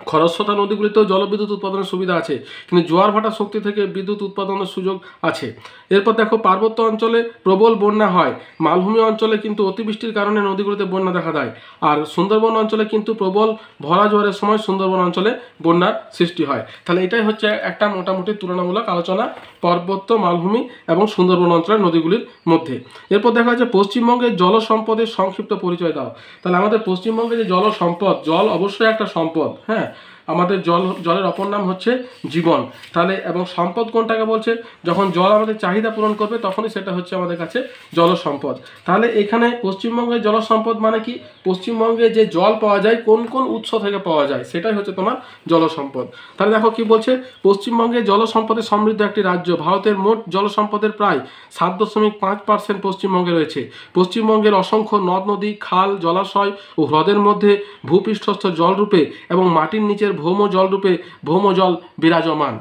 খরস্রোতা নদীগুলিতেও জলবিদ্যুৎ উৎপাদনের সুবিধা আছে, কিন্তু জোয়ার ভাটা শক্তি থেকে বিদ্যুৎ উৎপাদনের সুযোগ আছে। এরপর দেখো, পার্বত্য অঞ্চলে প্রবল বন্যা হয়, মালভূমি অঞ্চলে কিন্তু অতিবৃষ্টির কারণে নদীগুলিতে বন্যা দেখা দেয়, আর সুন্দরবন অঞ্চলে কিন্তু প্রবল ভরা জোয়ারের সময় সুন্দরবন অঞ্চলে বন্যার সৃষ্টি হয়। তাহলে এটাই হচ্ছে একটা মোটামুটি তুলনামূলক আলোচনা পার্বত্য, মালভূমি এবং সুন্দরবন অঞ্চলের নদীগুলির মধ্যে। এরপর দেখা যাচ্ছে পশ্চিমবঙ্গের জল সম্পদের সংক্ষিপ্ত পরিচয় দাও। তাহলে আমাদের পশ্চিমবঙ্গে যে জল সম্পদ, জল অবশ্যই একটা সম্পদ, হ্যাঁ, আমাদের জলের অপর নাম হচ্ছে জীবন। তাহলে এবং সম্পদ কোনটাকে বলছে, যখন জল আমাদের চাহিদা পূরণ করবে তখনই সেটা হচ্ছে আমাদের কাছে জল সম্পদ। তাহলে এখানে পশ্চিমবঙ্গের জল সম্পদ মানে কি, পশ্চিমবঙ্গে যে জল পাওয়া যায় কোন কোন উৎস থেকে পাওয়া যায় সেটাই হচ্ছে তোমার জল সম্পদ। তাহলে দেখো কি বলছে, পশ্চিমবঙ্গে জল সম্পদে সমৃদ্ধ একটি রাজ্য। ভারতের মোট জল সম্পদের প্রায় 7.5% পশ্চিমবঙ্গে রয়েছে। পশ্চিমবঙ্গের অসংখ্য নদ নদী, খাল, জলাশয় ও হ্রদের মধ্যে ভূপৃষ্ঠস্থ জলরূপে এবং মাটির নিচের ভৌম জলরূপে ভৌম জল বিরাজমান।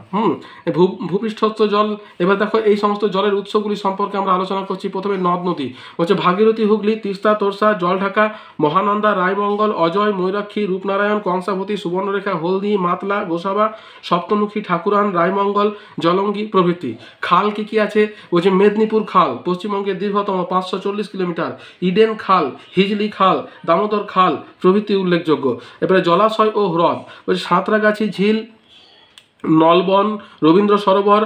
ভূপৃষ্ঠস্থ জল। এবার দেখো এই সমস্ত জলের উৎসগুলি সম্পর্কে আমরা আলোচনা করছি। প্রথমে নদ নদী হচ্ছে ভাগীরথী, হুগলি, তিস্তা, তোরসা, জলঢাকা, মহানন্দা, রায়মঙ্গল, অজয়, ময়ূরাক্ষী, রূপনারায়ণ, কংসাবতী, সুবর্ণরেখা, হলদি, মাতলা, গোসাবা, সপ্তমুখী, ঠাকুরান, রায়মঙ্গল, জলঙ্গি প্রভৃতি। খাল কি কি আছে বলছে, মেদিনীপুর খাল পশ্চিমবঙ্গের দীর্ঘতম 540 কিলোমিটার, ইডেন খাল, হিজলি খাল, দামোদর খাল প্রভৃতি উল্লেখযোগ্য। এবারে জলাশয় ও হ্রদ বলছে, সাঁতরাগাছি ঝিল, নলবন, রবীন্দ্র সরোবর,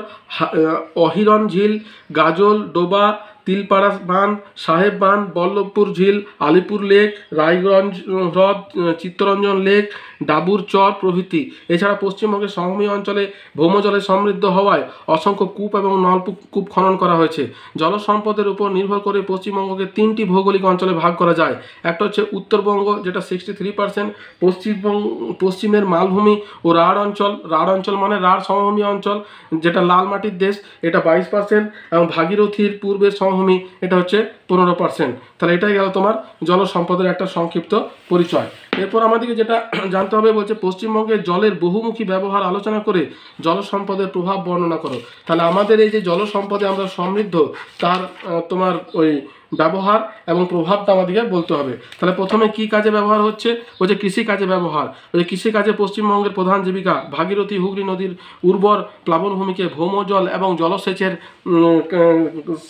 অহিরন ঝিল, গাজল, ডোবা, তিলপাড়া বাঁধ, সাহেব বাঁধ, বল্লভপুর ঝিল, আলিপুর লেক, রায়গঞ্জ হ্রদ, চিত্তরঞ্জন লেক, ডাবুর চর প্রভৃতি। এছাড়া পশ্চিমবঙ্গের সমভূমি অঞ্চলে ভৌমজলে সমৃদ্ধ হওয়ায় অসংখ্য কূপ এবং নলকূপ খনন করা হয়েছে। জল সম্পদের উপর নির্ভর করে পশ্চিমবঙ্গকে 3টি ভৌগোলিক অঞ্চলে ভাগ করা যায়। একটা হচ্ছে উত্তরবঙ্গ, যেটা 63%, পশ্চিমের মালভূমি ও রাঢ় অঞ্চল, রাঢ় অঞ্চল মানে রাঢ় সমভূমি অঞ্চল, যেটা লাল মাটির দেশ, এটা 22%, এবং ভাগীরথীর পূর্বের সমভূমি, এটা হচ্ছে 15%। তাহলে এটাই গেল তোমার জল সম্পদের একটা সংক্ষিপ্ত পরিচয়। এরপর আমাদেরকে যেটা জানতে হবে বলছে, পশ্চিমবঙ্গের জলের বহুমুখী ব্যবহার আলোচনা করে জল সম্পদের প্রভাব বর্ণনা করো। তাহলে আমাদের এই যে জল সম্পদে আমরা সমৃদ্ধ, তার তোমার ওই ব্যবহার এবং প্রভাবটা আমাদেরকে বলতে হবে। তাহলে প্রথমে কি কাজে ব্যবহার হচ্ছে বলছে, কৃষি কাজে ব্যবহার। ওই কৃষি কাজে পশ্চিমবঙ্গের প্রধান জীবিকা ভাগীরথী, হুগলি নদীর উর্বর প্লাবনভূমিকে ভৌম জল এবং জলসেচের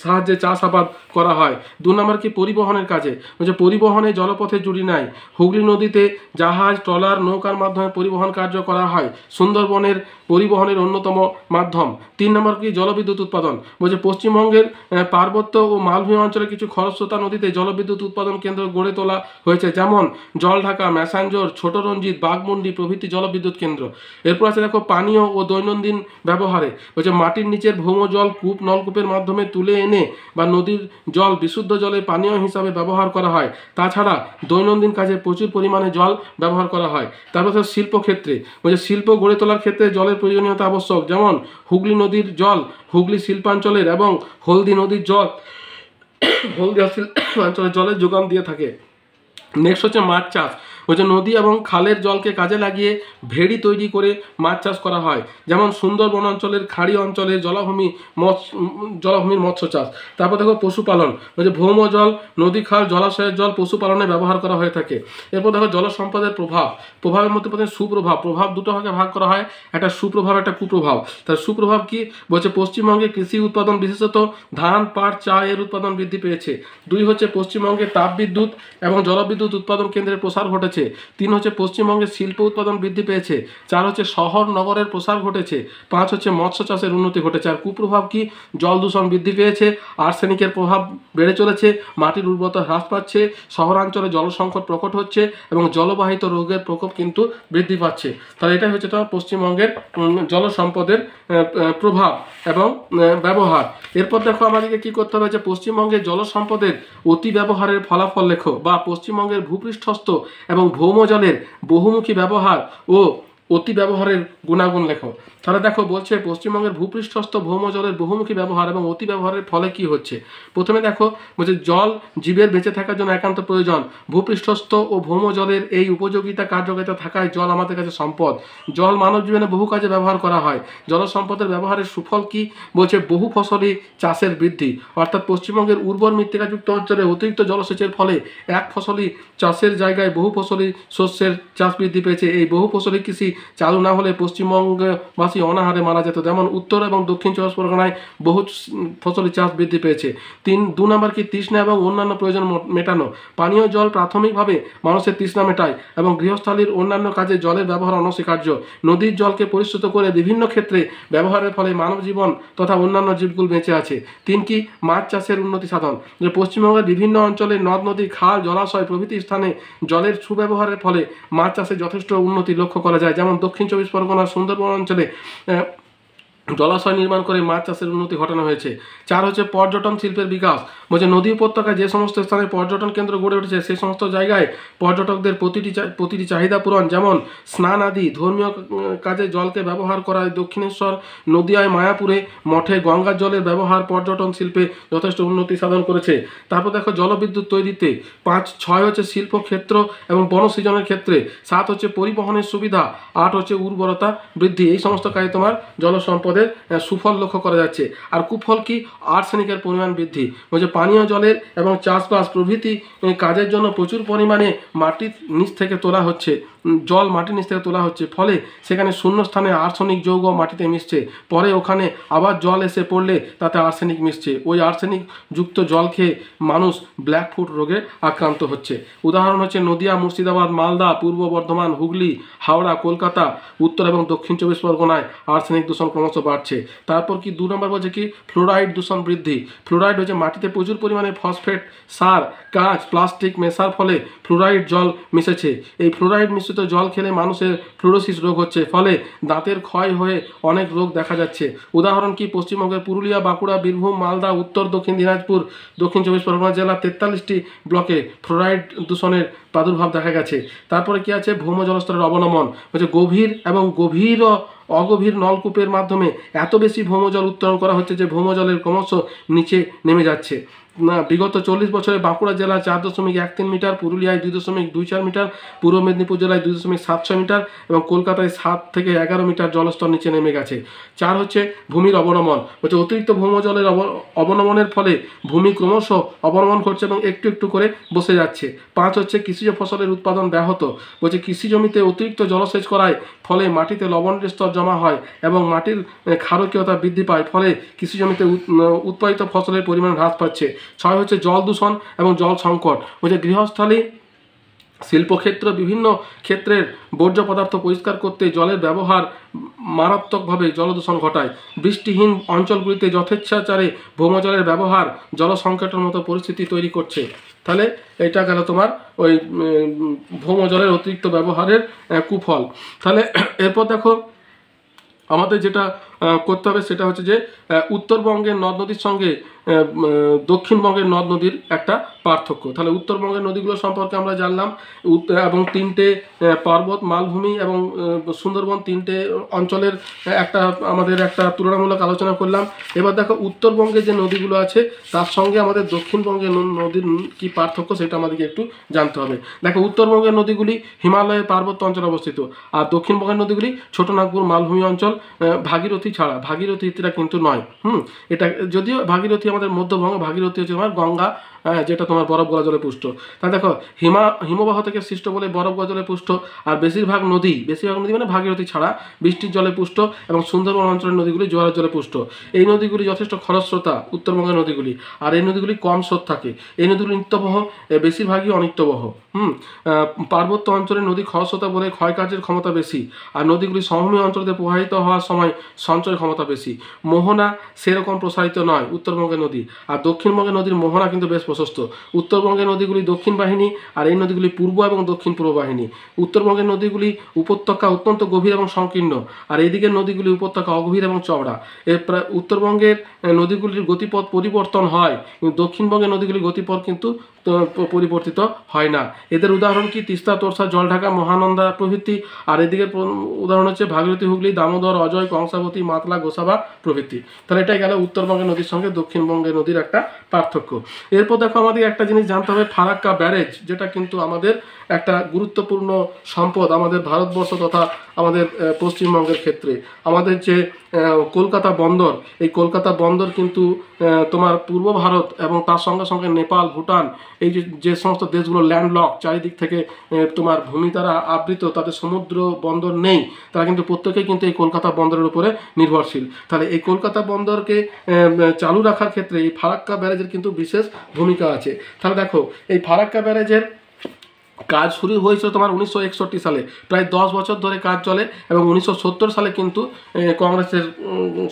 সাহায্যে চাষাবাদ করা হয়। 2 নম্বর কি, পরিবহনের কাজে বলছে, পরিবহনে জলপথে জুড়ি নাই। হুগলি নদীতে জাহাজ, ট্রলার, নৌকার মাধ্যমে পরিবহন কার্য করা হয়। সুন্দরবনের পরিবহনের অন্যতম মাধ্যম। 3 নম্বর কি, জলবিদ্যুৎ উৎপাদন বলছে, পশ্চিমবঙ্গের পার্বত্য ও মালভূমি অঞ্চলে কিছু খরস্রোতা নদীতে জলবিদ্যুৎ উৎপাদন কেন্দ্র গড়ে তোলা হয়েছে, যেমন জলঢাকা, ম্যাসাঞ্জোর, ছোট রঞ্জিত, বাঘমুন্ডি প্রভৃতি জলবিদ্যুৎ কেন্দ্র। এরপর আছে দেখো পানীয় ও দৈনন্দিন ব্যবহারে বলছে, মাটির নিচের ভৌম জল কূপ, নলকূপের মাধ্যমে তুলে এনে বা নদীর জল বিশুদ্ধ জলে পানীয় হিসাবে ব্যবহার করা হয়। তাছাড়া দৈনন্দিন কাজে প্রচুর পরিমাণে জল ব্যবহার করা হয়। তারপর শিল্পক্ষেত্রে বলছে, শিল্প গড়ে তোলার ক্ষেত্রে জলের প্রয়োজনীয়তা আবশ্যক, যেমন হুগলি নদীর জল হুগলি শিল্পাঞ্চলের এবং হলদি নদীর জল হলদিয়া শিল্পাঞ্চলের জলের যোগান দিয়ে থাকে। নেক্সট হচ্ছে মাছ চাষ বলছে, নদী এবং খালের জলকে কাজে লাগিয়ে ভেড়ি তৈরি করে মাছ চাষ করা হয়, যেমন সুন্দরবন অঞ্চলের খাড়ি অঞ্চলের জলাভূমির মৎস্য চাষ। তারপর দেখো পশুপালন বলছে, ভৌম জল, নদী, খাল, জলাশয়ের জল পশুপালনে ব্যবহার করা হয়ে থাকে। এরপর দেখো জল সম্পদের প্রভাবের মধ্যে প্রথমে প্রভাব 2টো ভাগে ভাগ করা হয়, একটা সুপ্রভাব, একটা কুপ্রভাব। তার সুপ্রভাব কি বলছে, পশ্চিমবঙ্গে কৃষি উৎপাদন বিশেষত ধান, পাট, চা এর উৎপাদন বৃদ্ধি পেয়েছে। 2 হচ্ছে পশ্চিমবঙ্গে তাপবিদ্যুৎ এবং জলবিদ্যুৎ উৎপাদন কেন্দ্রের প্রসার ঘটেছে। 3 হচ্ছে পশ্চিমবঙ্গের শিল্প উৎপাদন বৃদ্ধি পেয়েছে। 4 হচ্ছে শহর নগরের প্রসার ঘটেছে। 5 হচ্ছে মৎস্য চাষের উন্নতি ঘটেছে। আর কুপ্রভাব কি, জল দূষণ বৃদ্ধি পেয়েছে, আর্সেনিকের প্রভাব বেড়ে চলেছে, মাটির উর্বরতা হ্রাস পাচ্ছে, শহরাঞ্চলে জল সংকট প্রকট হচ্ছে এবং জলবাহিত রোগের প্রকোপ কিন্তু বৃদ্ধি পাচ্ছে। তাহলে এটাই হচ্ছে তোমার পশ্চিমবঙ্গের জল সম্পদের প্রভাব এবং ব্যবহার। এরপর দেখো আমাদেরকে কি করতে হবে, যে পশ্চিমবঙ্গের জল সম্পদের অতি ব্যবহারের ফলাফল লেখো, বা পশ্চিমবঙ্গের ভূপৃষ্ঠস্থ এবং ভৌম জলের বহুমুখী ব্যবহার ও অতি ব্যবহারের গুণাগুণ লেখো। তাহলে দেখো বলছে পশ্চিমবঙ্গের ভূপৃষ্ঠস্থ ভৌম জলের বহুমুখী ব্যবহার এবং অতি ব্যবহারের ফলে কি হচ্ছে। প্রথমে দেখো বলছে জল জীবের বেঁচে থাকার জন্য একান্ত প্রয়োজন। ভূপৃষ্ঠস্থ ও ভৌম জলের এই উপযোগিতা কার্যকারিতা থাকায় জল আমাদের কাছে সম্পদ। জল মানব জীবনে বহু কাজে ব্যবহার করা হয়। জল সম্পদের ব্যবহারের সুফল কি বলছে বহু ফসলি চাষের বৃদ্ধি, অর্থাৎ পশ্চিমবঙ্গের উর্বর মৃত্তিকাযুক্ত অঞ্চলে অতিরিক্ত জলসেচের ফলে এক ফসলি চাষের জায়গায় বহু ফসলি শস্যের চাষ বৃদ্ধি পেয়েছে। এই বহু ফসলি কৃষি চালু না হলে পশ্চিমবঙ্গবাসী অনাহারে মারা যেত। যেমন উত্তর এবং দক্ষিণ চব্বিশ পরগনায় বহু ফসলি চাষ বৃদ্ধি পেয়েছে। 2 নম্বর কি তৃষ্ণা এবং অন্যান্য প্রয়োজন মেটানো। পানীয় জল প্রাথমিকভাবে মানুষের তৃষ্ণা মেটায় এবং গৃহস্থালির অন্যান্য কাজে জলের ব্যবহার অনস্বীকার্য। নদীর জলকে পরিশ্রুত করে বিভিন্ন ক্ষেত্রে ব্যবহারের ফলে মানব জীবন তথা অন্যান্য জীবগুলো বেঁচে আছে। 3 কি মাছ চাষের উন্নতি সাধন। যে পশ্চিমবঙ্গের বিভিন্ন অঞ্চলে নদ নদী খাল জলাশয় প্রভৃতি স্থানে জলের সুব্যবহারের ফলে মাছ চাষে যথেষ্ট উন্নতি লক্ষ্য করা যায়। যেমন দক্ষিণ চব্বিশ পরগনার সুন্দরবন অঞ্চলে জলাশয় নির্মাণ করে মাছ চাষের উন্নতি ঘটানো হয়েছে। 4 হচ্ছে পর্যটন শিল্পের বিকাশ। বলছে নদী উপত্যকায় যে সমস্ত স্থানে পর্যটন কেন্দ্র গড়ে উঠেছে সেই সমস্ত জায়গায় পর্যটকদের প্রতিটি চাহিদা পূরণ, যেমন স্নান আদি ধর্মীয় কাজে জলকে ব্যবহার করায় দক্ষিণেশ্বর নদিয়ায় মায়াপুরে মঠে গঙ্গার জলের ব্যবহার পর্যটন শিল্পে যথেষ্ট উন্নতি সাধন করেছে। তারপর দেখো জলবিদ্যুৎ তৈরিতে 6 হচ্ছে শিল্পক্ষেত্র এবং বনসৃজনের ক্ষেত্রে। 7 হচ্ছে পরিবহনের সুবিধা। 8 হচ্ছে উর্বরতা বৃদ্ধি। এই সমস্ত কাজে তোমার জল সম্পদের সুফল লক্ষ্য করা যাচ্ছে। আর কুফল কি আর্সেনিকের পরিমাণ বৃদ্ধি। বলছে পানীয় জলের এবং চাষবাস প্রভৃতি কাজের জন্য প্রচুর পরিমাণে মাটির নিচ থেকে তোলা হচ্ছে, জল মাটির নিচ থেকে তোলা হচ্ছে, ফলে সেখানে শূন্য স্থানে আর্সেনিক যৌগ মাটিতে মিশছে। পরে ওখানে আবার জল এসে পড়লে তাতে আর্সেনিক মিশছে। ওই আর্সেনিক যুক্ত জল খেয়ে মানুষ ব্ল্যাকফুট রোগে আক্রান্ত হচ্ছে। উদাহরণ হচ্ছে নদিয়া, মুর্শিদাবাদ, মালদা, পূর্ব বর্ধমান, হুগলি, হাওড়া, কলকাতা, উত্তর এবং দক্ষিণ চব্বিশ পরগনায় আর্সেনিক দূষণ ক্রমশ বাড়ছে। তারপর কি 2 নম্বর বলছে কি ফ্লোরাইড দূষণ বৃদ্ধি। ফ্লোরাইড হচ্ছে মাটিতে প্রচুর পরিমাণে ফসফেট সার কাঁচ প্লাস্টিক মেশার ফলে ফ্লোরাইড জল মিশেছে। এই ফ্লোরাইড মিশ্রিত জল খেলে মানুষের ফ্লোরোসিস রোগ হচ্ছে, ফলে দাঁতের ক্ষয় হয়ে অনেক রোগ দেখা যাচ্ছে। উদাহরণ কি পশ্চিমবঙ্গের পুরুলিয়া, বাঁকুড়া, বীরভূম, মালদা, উত্তর দক্ষিণ দিনাজপুর, দক্ষিণ চব্বিশ পরগনা জেলা 43টি ব্লকে ফ্লোরাইড দূষণের প্রাদুর্ভাব দেখা গেছে। তারপরে কি আছে ভৌম জলস্তরের অবনমন। হচ্ছে গভীর এবং গভীর অগভীর নলকূপের মাধ্যমে এত বেশি ভৌম জল উত্তোলন করা হচ্ছে যে ভৌম জলের ক্রমশ নিচে নেমে যাচ্ছে। বিগত 40 বছরে বাঁকুড়া জেলা 4.13 মিটার, পুরুলিয়ায় 2.24 মিটার, পূর্ব মেদিনীপুর জেলায় 2.76 মিটার এবং কলকাতায় 7 থেকে 11 মিটার জলস্তর নিচে নেমে গেছে। 4 হচ্ছে ভূমির অবনমন। হচ্ছে অতিরিক্ত ভৌম জলের অবনমনের ফলে ভূমি ক্রমশ অবনমন করছে এবং একটু একটু করে বসে যাচ্ছে। 5 হচ্ছে কৃষিজ ফসলের উৎপাদন ব্যাহত। বলছে কৃষি জমিতে অতিরিক্ত জলসেচ করায় ফলে মাটিতে লবণের স্তর জমা হয় এবং মাটির ক্ষারকীয়তা বৃদ্ধি পায়, ফলে কৃষি জমিতে উৎপাদিত ফসলের পরিমাণ হ্রাস পাচ্ছে। 6 হচ্ছে জল দূষণ এবং জল সংকট। বলছে গৃহস্থলী শিল্পক্ষেত্র বিভিন্ন ক্ষেত্রের বর্জ্য পদার্থ পরিষ্কার করতে জলের ব্যবহার মারাত্মকভাবে জলদূষণ ঘটায়। বৃষ্টিহীন অঞ্চলগুলিতে যথেচ্ছাচারে ভৌমজলের ব্যবহার জলসংকটের মতো পরিস্থিতি তৈরি করছে। তাহলে এটা গেল তোমার ওই ভৌমজলের অতিরিক্ত ব্যবহারের কুফল। তাহলে এরপর দেখো আমাদের যেটা করতে হবে সেটা হচ্ছে যে উত্তরবঙ্গের নদ নদীর সঙ্গে দক্ষিণবঙ্গের নদ নদীর একটা পার্থক্য। তাহলে উত্তরবঙ্গের নদীগুলো সম্পর্কে আমরা জানলাম এবং 3টে পর্বত, মালভূমি এবং সুন্দরবন 3টে অঞ্চলের আমাদের একটা তুলনামূলক আলোচনা করলাম। এবার দেখো উত্তরবঙ্গে যে নদীগুলো আছে তার সঙ্গে আমাদের দক্ষিণবঙ্গের নদীর কী পার্থক্য সেটা আমাদেরকে একটু জানতে হবে। দেখো উত্তরবঙ্গের নদীগুলি হিমালয়ের পার্বত্য অঞ্চলে অবস্থিত, আর দক্ষিণবঙ্গের নদীগুলি ছোটনাগপুর মালভূমি অঞ্চল, ভাগীরথী ছাড়া। ভাগীরথীটা কিন্তু নয়। এটা যদিও ভাগীরথী আমাদের মধ্যবঙ্গ, ভাগীরথী হচ্ছে আমার গঙ্গা, যেটা তোমার বরফ গলা জলে পুষ্ট। তাহলে দেখো হিমবাহ থেকে সৃষ্ট বলে বরফ গলা জলে পুষ্ট, আর বেশিরভাগ নদী মানে ভাগীরথী ছাড়া বৃষ্টির জলে পুষ্ট এবং সুন্দরবন অঞ্চলের নদীগুলি জোয়ারের জলে পুষ্ট। এই নদীগুলি যথেষ্ট খরস্রোতা উত্তরবঙ্গের নদীগুলি, আর এই নদীগুলি কম স্রোত থাকে। এই নদীগুলি নিত্যবহ, বেশিরভাগই অনিত্যবহ। পার্বত্য অঞ্চলের নদী খরস্রোতা বলে ক্ষয়কার্যের ক্ষমতা বেশি, আর নদীগুলি সমভূমি অঞ্চলতে প্রবাহিত হওয়ার সময় সঞ্চয় ক্ষমতা বেশি। মোহনা সেরকম প্রসারিত নয় উত্তরবঙ্গের নদী, আর দক্ষিণবঙ্গের নদীর মোহনা কিন্তু বেশ প্রশস্ত। উত্তরবঙ্গের নদীগুলি দক্ষিণ বাহিনী, আর এই নদীগুলি পূর্ব এবং দক্ষিণ পূর্ব বাহিনী। উত্তরবঙ্গের নদীগুলি উপত্যকা অত্যন্ত গভীর এবং সংকীর্ণ, আর এইদিকের নদীগুলি উপত্যকা অগভীর এবং চওড়া। উত্তরবঙ্গের নদীগুলির গতিপথ পরিবর্তন হয়, কিন্তু দক্ষিণবঙ্গের নদীগুলির গতিপথ কিন্তু পরিবর্তিত হয় না। এদের উদাহরণ কি? তিস্তা, তোরসা, জলঢাকা, মহানন্দা প্রভৃতি। আর এদিকে উদাহরণ হচ্ছে ভাগীরথী, হুগলি, দামোদর, অজয়, কংসাবতী, মাতলা, গোসাবা প্রভৃতি। তাহলে এটাই গেল উত্তরবঙ্গের নদীর সঙ্গে দক্ষিণবঙ্গের নদীর একটা পার্থক্য। এরপর দেখো আমাদের একটা জিনিস জানতে হবে, ফারাক্কা ব্যারেজ, যেটা কিন্তু আমাদের একটা গুরুত্বপূর্ণ সম্পদ আমাদের ভারতবর্ষ তথা আমাদের পশ্চিমবঙ্গের ক্ষেত্রে। আমাদের যে কলকাতা বন্দর, এই কলকাতা বন্দর কিন্তু তোমার পূর্ব ভারত এবং তার সঙ্গে সঙ্গে নেপাল, ভুটান, এই যে সমস্ত দেশগুলো ল্যান্ডলক, চারিদিক থেকে তোমার ভূমি দ্বারা আবৃত, তাদের সমুদ্র বন্দর নেই, তারা কিন্তু প্রত্যেকেই কিন্তু এই কলকাতা বন্দরের উপরে নির্ভরশীল। তাহলে এই কলকাতা বন্দরকে চালু রাখার ক্ষেত্রে এই ফারাক্কা ব্যারেজের কিন্তু বিশেষ ভূমিকা আছে। তাহলে দেখো এই ফারাক্কা ব্যারেজের কাজ শুরু হয়েছিল তোমার 1961 সালে, প্রায় 10 বছর ধরে কাজ চলে, এবং 1970 সালে কিন্তু কংগ্রেসের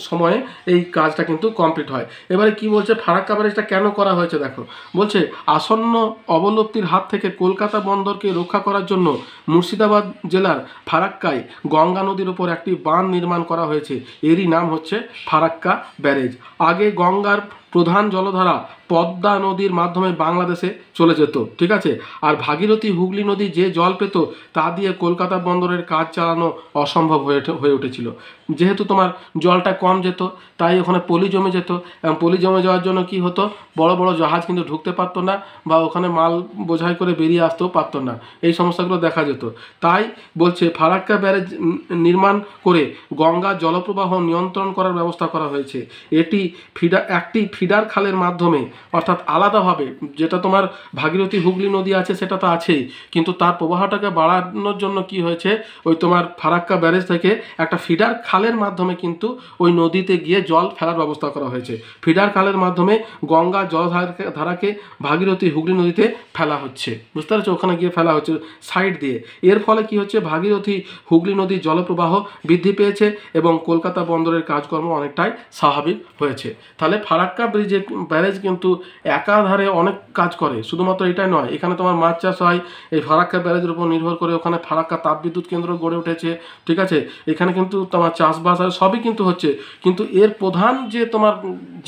সময়ে এই কাজটা কিন্তু কমপ্লিট হয়। এবারে কি বলছে, ফারাক্কা ব্যারেজটা কেন করা হয়েছে দেখো। বলছে আসন্ন অবলুপ্তির হাত থেকে কলকাতা বন্দরকে রক্ষা করার জন্য মুর্শিদাবাদ জেলার ফারাক্কায় গঙ্গা নদীর উপর একটি বাঁধ নির্মাণ করা হয়েছে, এরই নাম হচ্ছে ফারাক্কা ব্যারেজ। আগে গঙ্গার প্রধান জলধারা পদ্মা নদীর মাধ্যমে বাংলাদেশে চলে যেত, ঠিক আছে। আর ভাগীরথী, হুগলি নদী যে জল পেত তা দিয়ে কলকাতা বন্দরের কাজ চালানো অসম্ভব হয়ে উঠেছিল। যেহেতু তোমার জলটা কম যেত, তাই ওখানে পলি জমে যেত, এবং পলি জমে যাওয়ার জন্য কি হতো, বড় বড় জাহাজ কিন্তু ঢুকতে পারতো না, বা ওখানে মাল বোঝাই করে বেরিয়ে আসতেও পারতো না, এই সমস্যাগুলো দেখা যেত। তাই বলছে ফারাক্কা ব্যারেজ নির্মাণ করে গঙ্গা জলপ্রবাহ নিয়ন্ত্রণ করার ব্যবস্থা করা হয়েছে। এটি একটি ফিডার খালের মাধ্যমে, অর্থাৎ আলাদাভাবে, যেটা তোমার ভাগীরথী, হুগলি নদী আছে সেটা তো আছেই, কিন্তু তার প্রবাহটাকে বাড়ানোর জন্য কি হয়েছে, ওই তোমার ফারাক্কা ব্যারেজ থেকে একটা ফিডার খালের মাধ্যমে কিন্তু ওই নদীতে গিয়ে জল ফেলার ব্যবস্থা করা হয়েছে। ফিডার খালের মাধ্যমে গঙ্গা জলধারাকে ভাগীরথী, হুগলি নদীতে ফেলা হচ্ছে, বুঝতে পারছো, ওখানে গিয়ে ফেলা হচ্ছে সাইড দিয়ে। এর ফলে কি হচ্ছে, ভাগীরথী, হুগলি নদীর জলপ্রবাহ বৃদ্ধি পেয়েছে এবং কলকাতা বন্দরের কাজকর্ম অনেকটাই স্বাভাবিক হয়েছে। তাহলে ফারাক্কা ব্যারেজ কিন্তু একাধারে অনেক কাজ করে, শুধুমাত্র এটাই নয়, এখানে তোমার মাছ চাষ হয়, এই ফারাক্কা ব্যারেজের উপর নির্ভর করে ওখানে ফারাক্কা তাপবিদ্যুৎ কেন্দ্র গড়ে উঠেছে, ঠিক আছে। এখানে কিন্তু তোমার চাষবাস আর সবই কিন্তু হচ্ছে, কিন্তু এর প্রধান যে তোমার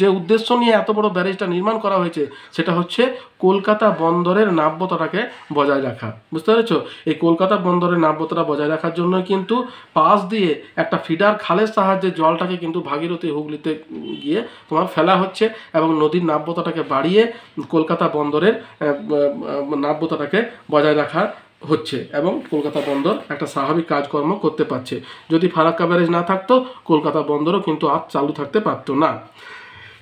যে উদ্দেশ্য নিয়ে এত বড় ব্যারেজটা নির্মাণ করা হয়েছে সেটা হচ্ছে কলকাতা বন্দরের নাব্যতাটাকে বজায় রাখা, বুঝতে পেরেছো। এই কলকাতা বন্দরের নাব্যতাটা বজায় রাখার জন্য কিন্তু পাশ দিয়ে একটা ফিডার খালের সাহায্যে জলটাকে কিন্তু ভাগীরথী, হুগলিতে গিয়ে তোমার ফেলা হচ্ছে, এবং নদীর নাব্যতাটাকে বাড়িয়ে কলকাতা বন্দরের নাব্যতাটাকে বজায় রাখা হচ্ছে, এবং কলকাতা বন্দর একটা স্বাভাবিক কাজকর্ম করতে পারছে। যদি ফারাক্কা ব্যারেজ না থাকতো, কলকাতা বন্দরও কিন্তু আর চালু থাকতে পারতো না।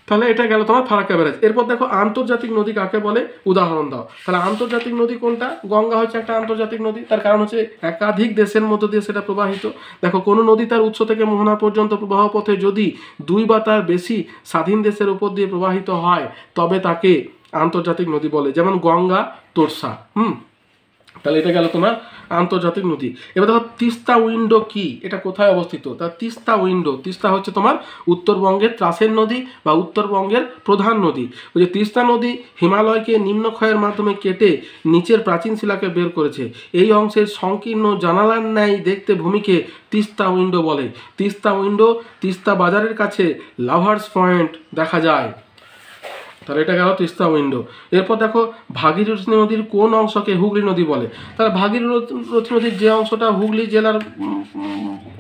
তাহলে এটা গেল তোমার ফারাক্কা ব্যারেজ। এরপর দেখো আন্তর্জাতিক নদী কাকে বলে, উদাহরণ দাও। তাহলে আন্তর্জাতিক নদী কোনটা? গঙ্গা হচ্ছে একটা আন্তর্জাতিক নদী, তার কারণ হচ্ছে একাধিক দেশের মধ্য দিয়ে সেটা প্রবাহিত। দেখো কোনো নদী তার উৎস থেকে মোহনা পর্যন্ত প্রবাহ পথে যদি 2 বা তার বেশি স্বাধীন দেশের উপর দিয়ে প্রবাহিত হয়, তবে তাকে আন্তর্জাতিক নদী বলে, যেমন গঙ্গা, তোরসা। তাহলে এটা গেল তোমার আন্তর্জাতিক নদী। এবার দেখো তিস্তা উইন্ডো কি, এটা কোথায় অবস্থিত? তার তিস্তা উইন্ডো, তিস্তা হচ্ছে তোমার উত্তরবঙ্গের ত্রাসের নদী বা উত্তরবঙ্গের প্রধান নদী। ওই যে তিস্তা নদী হিমালয়কে নিম্নক্ষয়ের মাধ্যমে কেটে নিচের প্রাচীন শিলাকে বের করেছে। এই অংশের সংকীর্ণ জানালার ন্যায় দেখতে ভূমিকে তিস্তা উইন্ডো বলে। তিস্তা উইন্ডো তিস্তা বাজারের কাছে লাভার্স পয়েন্ট দেখা যায়। তাহলে এটা গেল তিস্তা উইন্ডো। এরপর দেখো ভাগীরথী নদীর কোন অংশকে হুগলি নদী বলে? তাহলে ভাগীরথী নদীর যে অংশটা হুগলি জেলার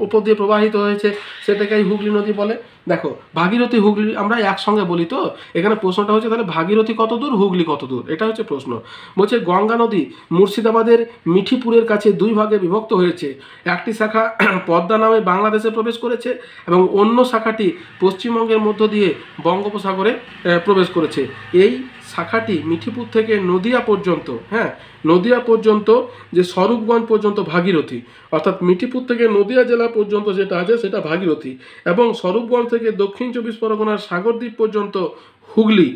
উপর দিয়ে প্রবাহিত হয়েছে সেটাকেই হুগলি নদী বলে। দেখো ভাগীরথী, হুগলি আমরা একসঙ্গে বলি, তো এখানে প্রশ্নটা হচ্ছে তাহলে ভাগীরথী কত দূর, হুগলি কত দূর, এটা হচ্ছে প্রশ্ন। বলছে গঙ্গা নদী মুর্শিদাবাদের মিঠিপুরের কাছে 2 ভাগে বিভক্ত হয়েছে। একটি শাখা পদ্মা নামে বাংলাদেশে প্রবেশ করেছে, এবং অন্য শাখাটি পশ্চিমবঙ্গের মধ্য দিয়ে বঙ্গোপসাগরে প্রবেশ করেছে। এই শাখাটি মিঠিপুর থেকে নদিয়া পর্যন্ত, নদিয়া পর্যন্ত যে স্বরূপগঞ্জ পর্যন্ত ভাগীরথী, অর্থাৎ মিঠিপুর থেকে নদিয়া জেলা পর্যন্ত যেটা আছে সেটা ভাগীরথী, এবং স্বরূপগঞ্জ থেকে দক্ষিণ 24 পরগনার সাগরদ্বীপ পর্যন্ত হুগলি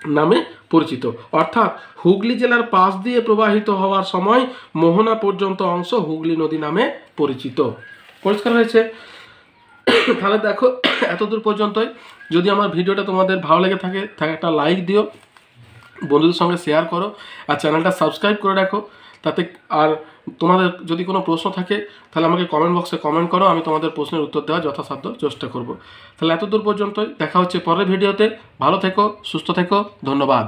নামে পরিচিত। অর্থাৎ হুগলি জেলার পাশ দিয়ে প্রবাহিত হওয়ার সময় মোহনা পর্যন্ত অংশ হুগলি নদী নামে পরিচিত। পরিষ্কার হয়েছে? তাহলে দেখো এতদূর পর্যন্তই। যদি আমার ভিডিওটা তোমাদের ভালো লেগে থাকে একটা লাইক দিও, বন্ধুদের সঙ্গে শেয়ার করো আর চ্যানেলটা সাবস্ক্রাইব করে রাখো। তাতে আর তোমাদের যদি কোনো প্রশ্ন থাকে তাহলে আমাকে কমেন্ট বক্সে কমেন্ট করো, আমি তোমাদের প্রশ্নের উত্তর দেওয়ার যথাসাধ্য চেষ্টা করব। তাহলে এতদূর পর্যন্তই, দেখা হচ্ছে পরের ভিডিওতে। ভালো থেকো, সুস্থ থেকো, ধন্যবাদ।